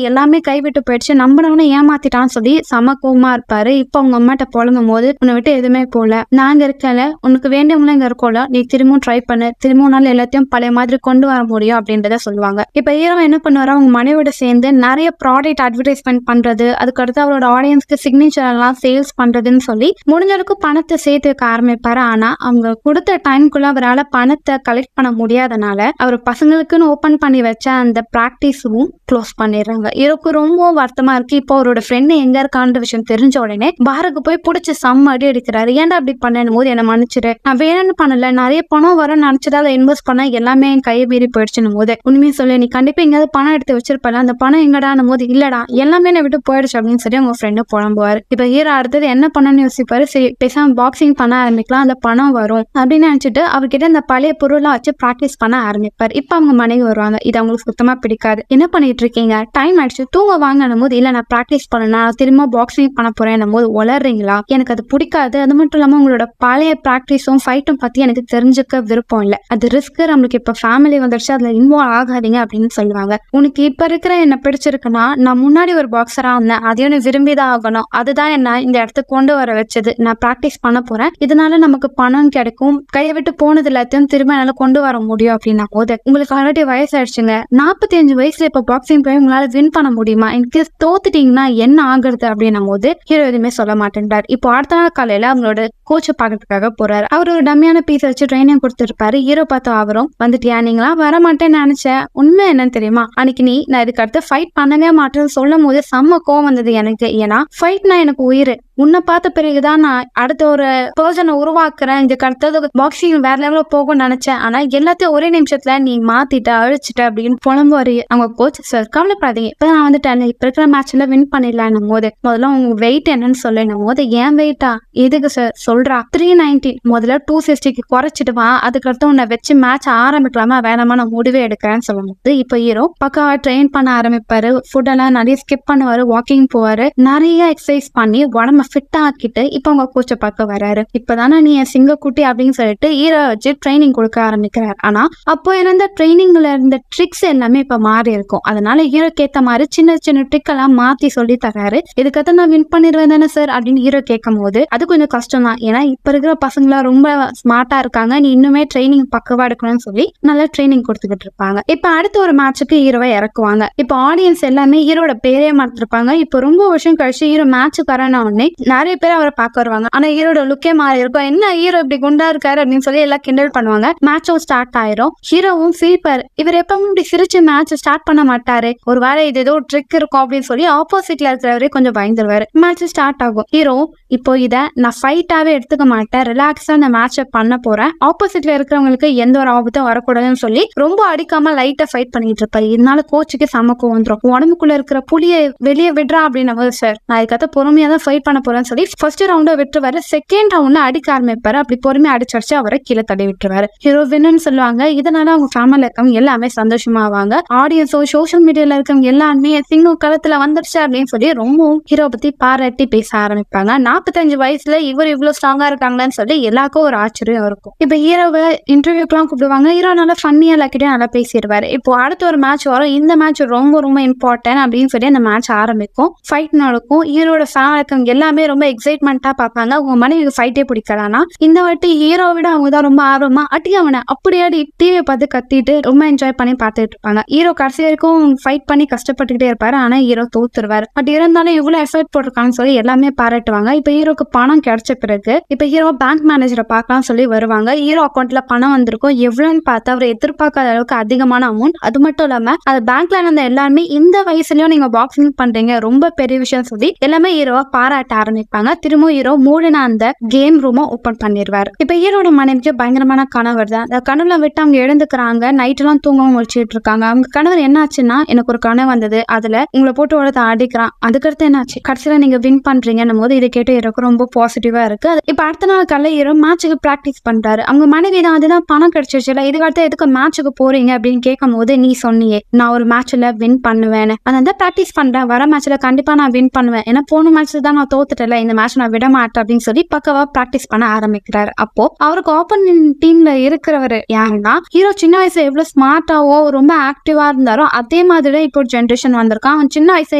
எல்லாமே கைவிட்டு போயிடுச்சு, நம்பினவனை ஏமாத்திட்டான்னு சொல்லி செம கோவமா இருப்பாரு. இப்ப அவங்க அம்மாட்ட புலம்பும் போது, உன்னை விட்டு எதுவுமே போல, நாங்க இருக்கல, உனக்கு வேண்டியவங்களும் இங்க இருக்கோம்ல, நீ திரும்பவும் ட்ரை பண்ணு, திரும்பவும் நாள் எல்லாத்தையும் பழைய மாதிரி கொண்டு வர முடியும் அப்படின்றத சொல்லுவாங்க. இப்ப ஹீரோ என்ன பண்ணுவாரு, அவங்க மனைவியோட சேர்ந்து நிறைய ப்ராடக்ட் அட்வர்டைஸ்மெண்ட் பண்றது, அதுக்கடுத்து அவரோட ஆடியன்ஸ்க்கு சிக்னேச்சர் எல்லாம் சேல்ஸ் பண்றதுன்னு சொல்லி முடிஞ்ச அளவுக்கு பணத்தை சேர்த்து வைக்க ஆரம்பிப்பாரு. ஆனா அவங்க கொடுத்த டைம்குள்ள அவரால் பணத்தை கலெக்ட் பண்ண முடியாதனால அவர் பசங்களுக்குன்னு ஓபன் பண்ணி வச்ச அந்த பிராக்டிஸும் க்ளோஸ் பண்ணிடுறாங்க. ஹீரோக்கு ரொம்ப வருத்தமா இருக்கு. இப்போ அவரோட ஃப்ரெண்டு எங்க இருக்கான்ற விஷயம் தெரிஞ்ச உடனே பாருக்கு போய் பிடிச்சி செம்ம அடி அடிக்கிறாரு. ஏன்டா அப்படி பண்ணும் போது என்ன மன்னிச்சிரு, நான் வேணும்னு பண்ணல, நிறைய பணம் வர நினைச்சதா அதை இன்வெஸ்ட் பண்ண எல்லாமே என் கையை மீறி போயிடுச்சுன்னும் போது, உண்மையை சொல்லு, நீ கண்டிப்பா எங்கேயாவது பணம் எடுத்து வச்சிருப்பல, அந்த பணம் எங்கடானும் போது, இல்லடா எல்லாமே என்ன விட்டு போயிடுச்சு அப்படின்னு சொல்லி அவங்க ஃப்ரெண்டு புலம்புவாரு. இப்ப ஹீரோ அடுத்தது என்ன பண்ணணும்னு யோசிப்பாரு. சரி பேசாம பாக்ஸிங் பண்ண ஆரம்பிக்கலாம், அந்த பணம் வரும் அப்படின்னு நினைச்சிட்டு அவர்கிட்ட அந்த பழைய பொருளெல்லாம் வச்சு பிராக்டிஸ் பண்ண ஆரம்பிப்பார். இப்ப அவங்க மனைவி வருவாங்க. இது அவங்களுக்கு சுத்தமா பிடிக்காது. என்ன பண்ணிட்டு இருக்கீங்க, டைம் ஆயிடுச்சு, தூங்க வாங்கணும் போது, இல்ல நான் பிராக்டிஸ் பண்ணனா திரும்ப பாக்ஸிங் பண்ண போறேன் போது, வளர்றீங்களா, எனக்கு அது பிடிக்காது, அது மட்டும் இல்லாம உங்களோட பழைய பிராக்டிஸும் ஃபைட்டும் பத்தி எனக்கு தெரிஞ்சுக்க விருப்பம் இல்லை, அது ரிஸ்க், நம்மளுக்கு இப்ப ஃபேமிலி வந்துருச்சு, அதுல இன்வால்வ் ஆகாதீங்க அப்படின்னு சொல்லுவாங்க. உனக்கு இப்ப இருக்கிற என்ன பிடிச்சிருக்குன்னா, நான் முன்னாடி ஒரு பாக்ஸரா இருந்தேன், அதையும் விரும்பிதான் ஆகணும், அதுதான் என்ன இந்த இடத்துக்கு கொண்டு வர வச்சது, நான் பிராக்டிஸ் பண்ண போறேன், இதனால நமக்கு பணம் கிடைக்கும், கையை விட்டு போனது எல்லாத்தையும் திரும்ப என்னால கொண்டு வர முடியும் அப்படின்னா போது, உங்களுக்கு ஆல்ரெடி வயசாயிடுச்சுங்க, 45 வயசுல இப்ப பாக்ஸிங் போய் உங்களால வின் பண்ண முடியுமா, எனக்கு தோத்துட்டீங்கன்னா என்ன ஆகுறது அப்படின்னும் போது ஹீரோ எதுவுமே சொல்ல மாட்டேன்றார். இப்போ அடுத்த நாள் காலையில அவங்களோட கோச்சை பார்க்கறதுக்காக போறாரு. அவர் ஒரு டம்மியான பீஸ் வச்சு ட்ரைனிங் கொடுத்துருப்பாரு. ஹீரோ பார்த்து அவரும், வந்துட்டியா, நீங்களா வர மாட்டேன்னு நினைச்சேன், உண்மை என்னன்னு தெரியுமா, அன்னைக்கு நான் இதுக்கு அடுத்து ஃபைட் பண்ணவே மாட்டேன்னு சொல்லும் போது செம்ம கோவம் வந்தது எனக்கு, ஏன்னா ஃபைட்னா எனக்கு உயிர், உன்னை பார்த்த பிறகுதான் நான் அடுத்த ஒரு பர்சனை உருவாக்குறேன், இதுக்கு அடுத்தது பாக்ஸிங் வேற லெவலில் போகும்னு நினைச்சேன், ஆனா எல்லாத்தையும் ஒரே நிமிஷத்துல நீ மாத்திட்ட, அழிச்சிட்ட அப்படின்னு புலம்புவாரு அவங்க கோச். சார் கவலைப்படாதீங்க, இப்ப நான் வந்துட்டேன், இப்ப இருக்கிற மேட்ச்ல வின் பண்ணிடலாம் போது, முதல்ல உங்க வெயிட் என்னன்னு சொல்லணும் போது, ஏன் வெயிட்டா, எதுக்கு சார், சொல்றா 390, முதல்ல 260 குறைச்சிட்டு வா, அதுக்கடுத்து உன்னை வச்சு மேட்ச் ஆரம்பிக்கலாமா வேணாமா, நான் முடிவே எடுக்கிறேன்னு சொல்லும் போது, இப்ப ஹீரோ பக்காவா ட்ரெயின் பண்ண ஆரம்பிப்பாரு. ஃபுட் எல்லாம் நிறைய ஸ்கிப் பண்ணுவாரு, வாக்கிங் போவாரு, நிறைய எக்ஸசைஸ் பண்ணி உடம்ப ஃபிட் ஆக்கிட்டு இப்ப அவங்க கோச்சை பார்க்க வராரு. இப்பதானே நீ என் சிங்கக்குட்டி அப்படின்னு சொல்லிட்டு ஹீரோ வச்சு ட்ரைனிங் கொடுக்க ஆரம்பிக்கிறார். ஆனா அப்போ இருந்த ட்ரைனிங்ல இருந்த ட்ரிக்ஸ் எல்லாமே இப்ப மாறி இருக்கும். அதனால ஹீரோக்கு ஏத்த மாதிரி சின்ன சின்ன ட்ரிக் எல்லாம் மாத்தி சொல்லி தர்றாரு. இதுக்கத்த நான் வின் பண்ணிடுவேன் தானே சார் அப்படின்னு ஹீரோ கேட்கும் போது, அது கொஞ்சம் கஷ்டம் தான், ஏன்னா இப்ப இருக்கிற பசங்களா ரொம்ப ஸ்மார்ட்டா இருக்காங்க, நீ இன்னுமே ட்ரைனிங் பக்கவா எடுக்கணும்னு சொல்லி நல்லா ட்ரைனிங் கொடுத்துக்கிட்டு இருப்பாங்க. இப்ப அடுத்த ஒரு மேட்சுக்கு ஹீரோவை இறக்குவாங்க. இப்ப ஆடியன்ஸ் எல்லாமே ஹீரோட பேரே மாத்திருப்பாங்க. இப்ப ரொம்ப வருஷம் கழிச்சு ஹீரோ மேட்சுக்கு வரன உடனே நிறைய பேர் அவரை பார்க்க வருவாங்க. ஆனா ஹீரோட லுக்கே மாறி இருக்கும். என்ன ஹீரோ இப்படி குண்டா இருக்காரு அப்படின்னு சொல்லி எல்லாம் கிண்டல் பண்ணுவாங்க. மேட்சும் ஸ்டார்ட் ஆயிரும். ஹீரோவும் சிரிப்பாரு. இவர் எப்பவும் இப்படி சிரிச்சு மேட்ச் ஸ்டார்ட் பண்ண மாட்டாரு, ஒரு வேலை இது ஏதோ ட்ரிக் இருக்கும் அப்படின்னு சொல்லி ஆப்போசிட்ல இருக்கிறவரே கொஞ்சம் பயந்துருவாரு. மேட்ச் ஸ்டார்ட் ஆகும். ஹீரோ இப்போ இதை நான் ஃபைட்டாவே எடுத்துக்க மாட்டேன், ரிலாக்ஸா இந்த மேட்சை பண்ண போறேன், ஆப்போசிட்ல இருக்கிறவங்களுக்கு எந்த ஒரு ஆபத்தும் வரக்கூடாதுன்னு சொல்லி ரொம்ப அடிக்காம லைட்டா ஃபைட் பண்ணிட்டு இருப்பாரு. இதனால கோச்சுக்கு சமக்கம் வந்துடும். உடம்புக்குள்ள இருக்கிற புளியை வெளியே விடுறா அப்படின்னு, சார் நான் இதுக்காக பொறுமையா தான் ஃபைட் பண்ண போறேன்னு சொல்லி ஃபர்ஸ்ட் ரவுண்ட விட்டுருவாரு. செகண்ட் ரவுண்ட்ல அடிக்க ஆரம்பிப்பாரு. அப்படி பொறுமையா அடிச்சடிச்சு அவரை கீழே தள்ளி விட்டுருவாரு. ஹீரோ வின்னு சொல்லுவாங்க. இதனால அவங்க ஃபேமிலில இருக்கவங்க எல்லாமே சந்தோஷமாவாங்க. ஆடியன்ஸோ சோசியல் மீடியால இருக்கவங்க எல்லாருமே சிங்கம் களத்துல வந்துருச்சு அப்படின்னு சொல்லி ரொம்பவும் ஹீரோ பத்தி பாராட்டி பேச ஆரம்பிப்பாங்க. 45 வயசுல இவர் இவ்வளவு ஸ்ட்ராங்கா இருக்காங்கன்னு சொல்லி எல்லாருக்கும் ஒரு ஆச்சரியம் இருக்கும். இப்ப ஹீரோவை இன்டர்வியூக்கெல்லாம் கூப்பிடுவாங்க. ஹீரோ நல்லா ஃபன்னியா எல்லாக்கிட்டே நல்லா பேசிடுவாரு. இப்போ அடுத்த ஒரு மேட்ச் வரும். இந்த மேட்ச் ரொம்ப ரொம்ப இம்பார்ட்டன்ட் அப்படின்னு சொல்லி அந்த மேட்ச் ஆரம்பிக்கும். ஃபைட் நடக்கும். ஹீரோட ஃபேன் இருக்கவங்க எல்லாமே ரொம்ப எக்ஸைட்மெண்டா பார்ப்பாங்க. அவங்க மனைவி ஃபைட்டே பிடிக்கலாம்னா இந்த வாட்டி ஹீரோ விட அவங்க தான் ரொம்ப ஆர்வமா அட்டி அவனை அப்படியாடி டிவியை பார்த்து கத்திட்டு ரொம்ப என்ஜாய் பண்ணி பார்த்துட்டு இருப்பாங்க. ஹீரோ கடைசி வரைக்கும் ஃபைட் பண்ணி கஷ்டப்பட்டுக்கிட்டே இருப்பாரு. ஆனா ஹீரோ தோத்துருவாரு. பட் இருந்தாலும் இவ்வளவு எஃபர்ட் போட்டிருக்காங்கன்னு சொல்லி எல்லாமே பாராட்டுவாங்க. இப்ப ஹீரோக்கு பணம் கிடைச்ச பிறகு இப்ப ஹீரோ பேங்க் மேனேஜரை பார்க்கலாம் சொல்லி வருவாங்க. ஹீரோ அக்கௌண்ட்ல பணம் வந்திருக்கும். எவ்வளவுன்னு பார்த்து அவர் எதிர்பார்க்காத அளவுக்கு அதிகமான அமௌண்ட். அது மட்டும் இல்லாம அது பேங்க்ல இருந்த எல்லாருமே இந்த வயசுலயும் நீங்க பாக்ஸிங் பண்றீங்க, ரொம்ப பெரிய விஷயம் சொல்லி எல்லாமே ஹீரோவை பாராட்ட ஆரம்பிப்பாங்க. திரும்ப ஹீரோ மூடின அந்த கேம் ரூமை ஓபன் பண்ணிடுவாரு. இப்ப ஹீரோட மனைவிக்கு பயங்கரமான கனவு வருது. அந்த கனவுல விட்டு அவங்க எழுந்துக்கிறாங்க. நைட் எல்லாம் தூங்காம முடிச்சுட்டு இருக்காங்க. அவங்க கணவர் என்ன ஆச்சுன்னா, எனக்கு ஒரு கனவு வந்தது, அதுல உங்களை போட்டு உடத்த அடிக்கிறான், அதுக்கடுத்து என்ன ஆச்சு, கடைசியில நீங்க வின் பண்றீங்கன்னும் போது இதை கேட்டு ஹீரோக்கு ரொம்ப பாசிட்டிவா இருக்கு. இப்ப அடுத்த நாள் காலையில ஹீரோ மேட்சுக்கு பிராக்டிஸ் பண்றாரு. அவங்க மனைவி தான், அதுதான் பணம் கிடைச்சிருச்சுல, இதுக்கடுத்து எதுக்கு மேட்சுக்கு போறீங்க அப்படின்னு கேட்கும் போது, நீ சொன்னியே நான் ஒரு மேட்ச்ல வின் பண்ணுவேன், அதான் பிராக்டிஸ் பண்றேன், வர மேட்ச்ல கண்டிப்பா நான் வின் பண்ணுவேன், ஏன்னா போன மேட்ச்ல தான் நான் தோத்துட்டேன் தோத்துட்டல, இந்த மேட்ச் நான் விட மாட்டேன் அப்படின்னு சொல்லி பக்கவா பிராக்டிஸ் பண்ண ஆரம்பிக்கிறாரு. அப்போ அவருக்கு ஆப்போனன்ட் டீம்ல இருக்கிறவர் யாருன்னா ஹீரோ சின்ன வயசுல எவ்வளவு ஸ்மார்ட்டாவோ ரொம்ப ஆக்டிவா இருந்தாரோ அதே மாதிரி இப்போ ஜென்ரேஷன் வந்திருக்கான். அவன் சின்ன வயசுல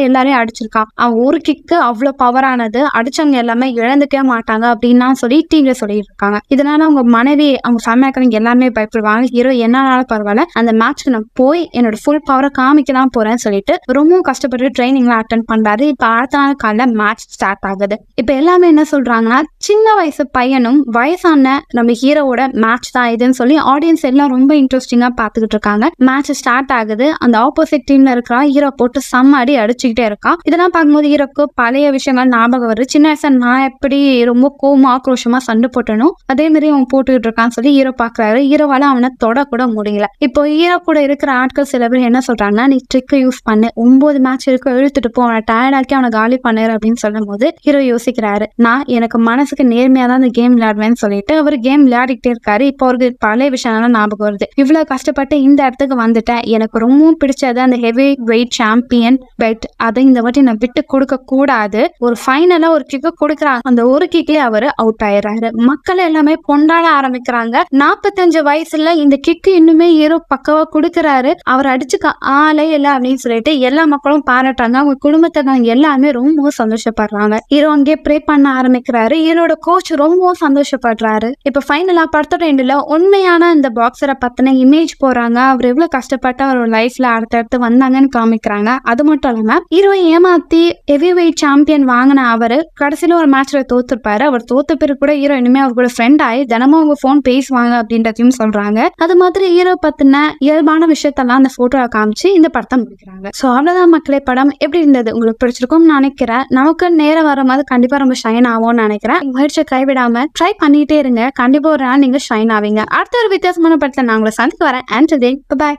எல்லாரையும் அடிச்சிருக்கான். அவன் ஒரு கிக்கு அவ்வளவு பவரானது, அடிச்சவங்க எல்லாமே இழந்துக்கவே மாட்டாங்க அப்படின்னு சொல்லி டீம்ல சொல்லிட்டு இருக்காங்க. இதனால அவங்க மனைவி அவங்க ஃபேமிலியாக்கிறவங்க எல்லாமே பயப்படுவாங்க. ஹீரோ என்னாலும் பரவாயில்ல, அந்த மேட்ச்க்கு நான் போய் என்னோட ஃபுல் பவரை காமிக்கலாம் போறேன்னு சொல்லிட்டு ரொம்ப கஷ்டப்பட்டு ட்ரைனிங்லாம் அட்டென்ட் பண்றாரு. இப்ப அடுத்த நாள் காலைல மேட்ச் ஸ்டார்ட் ஆகுது. இப்ப எல்லாமே என்ன சொல்றாங்கன்னா சின்ன வயசு பையனும் வயசான நம்ம ஹீரோவோட மேட்ச் தான் இதுன்னு சொல்லி ஆடியன்ஸ் எல்லாம் ரொம்ப இன்ட்ரெஸ்டிங்கா பாத்துக்கிட்டு இருக்காங்க. மேட்ச் ஸ்டார்ட் ஆகுது. அந்த ஆப்போசிட் டீம்ல இருக்கிற ஹீரோ போட்டு செம்ம அடி அடிச்சுக்கிட்டே இருக்கான். இதெல்லாம் பார்க்கும்போது ஹீரோக்கு பழைய விஷயங்கள் ஞாபகம் வருது. சின்ன வயசுல நான் எப்படி ரொம்ப கோவமா ஆக்ரோஷமா சண்டை போட்டனும் அதே மாதிரி அவன் போட்டுக்கிட்டு இருக்கான்னு சொல்லி ஹீரோ பாக்குறாரு. ஹீரோவால அவனை தொட கூட முடியல. இப்போ ஹீரோ கூட இருக்கிற ஆட்கள் சில பேர் என்ன சொல்றாங்கன்னா, நீ ட்ரிக் யூஸ் பண்ணு, 9 மேட்ச் இருக்கு, இழுத்துட்டு போ, அவனை டயர்டாக்கி அவனை காலி பண்ணு அப்படின்னு சொல்லும் போது ஹீரோ யோசிக்கிறாரு, நான் எனக்கு மனசுக்கு நேர்மையா தான் இந்த கேம் விளையாடுவேன்னு சொல்லிட்டு அவர் கேம் விளையாடிக்கிட்டே இருக்காரு. இப்போ அவருக்கு பழைய விஷயம்லாம் ஞாபகம் வருது. இவ்வளவு கஷ்டப்பட்டு இந்த இடத்துக்கு வந்துட்டேன், எனக்கு ரொம்பவும் பிடிச்சது அந்த ஹெவி வெயிட் சாம்பியன் பெல்ட், அதை இந்த வாட்டி நான் விட்டு கொடுக்க கூடாது. ஒரு ஃபைனலா ஒரு கிக்கு கொடுக்குறாங்க. அந்த ஒரு கிக்லயே அவரு அவுட் ஆயிடுறாரு. மக்கள் எல்லாமே கொண்டாட ஆரம்பிக்கிறாங்க. 45 வயசுல இந்த கிக்கு இன்னுமே ஹீரோ பக்கவா கொடுக்குறாரு, அவர் அடிச்சுக்க ஆளே இல்ல அப்படின்னு சொல்லிட்டு எல்லா மக்களும் பாராட்டுறாங்க. அவங்க குடும்பத்தினங்க எல்லாமே ரொம்ப சந்தோஷப்படுறாங்க. ஹீரோ அங்கே ப்ரே பண்ண ஆரம்பிக்கிறாரு. ஹீரோட கோச் ரொம்பவும் சந்தோஷப்படுறாரு. இப்ப ஃபைனலா படத்தோட எண்டுல உண்மையான இந்த பாக்ஸரை பத்தின இமேஜ் போறாங்க. அவர் எவ்வளவு கஷ்டப்பட்டு அவரோட லைஃப்ல அடுத்தடுத்து வந்தாங்கன்னு காமிக்கிறாங்க. அது மட்டும் இல்லாம ஹீரோவை ஏமாத்தி ஹெவி வெயிட் சாம்பியன் வாங்கின அவரு கடைசியில ஒரு மேட்ச்ல தோத்துருப்பாரு. அவர் தோத்த பிறகு கூட ஹீரோ இனிமே அவர் கூட ஃப்ரெண்ட் ஆகி தினமும் அவங்க போன் பேசுவாங்க அப்படின்றதையும் சொல்றாங்க. அது மாதிரி ஹீரோ பத்தின இயல்பான விஷயத்தெல்லாம் அந்த போட்டோவை காமிச்சு இந்த படத்தை முடிக்கிறாங்க. சோ அவ்வளவுதான் மக்களே. படம் எப்படி இருந்தது, உங்களுக்கு பிடிச்சிருக்கும்னு நினைக்கிறேன். நமக்கு நேரம் வர மாதிரி கண்டிப்பா ரொம்ப ஷைன் ஆகும்னு நினைக்கிறேன். முயற்சியை கைவிடாம ட்ரை பண்ணிட்டே இருங்க. கண்டிப்பா ஒரு நாள் நீங்க ஷைன் ஆவீங்க. அடுத்த ஒரு வித்தியாசமான படத்துல நான் உங்களை சந்திக்க வரேன். And today by.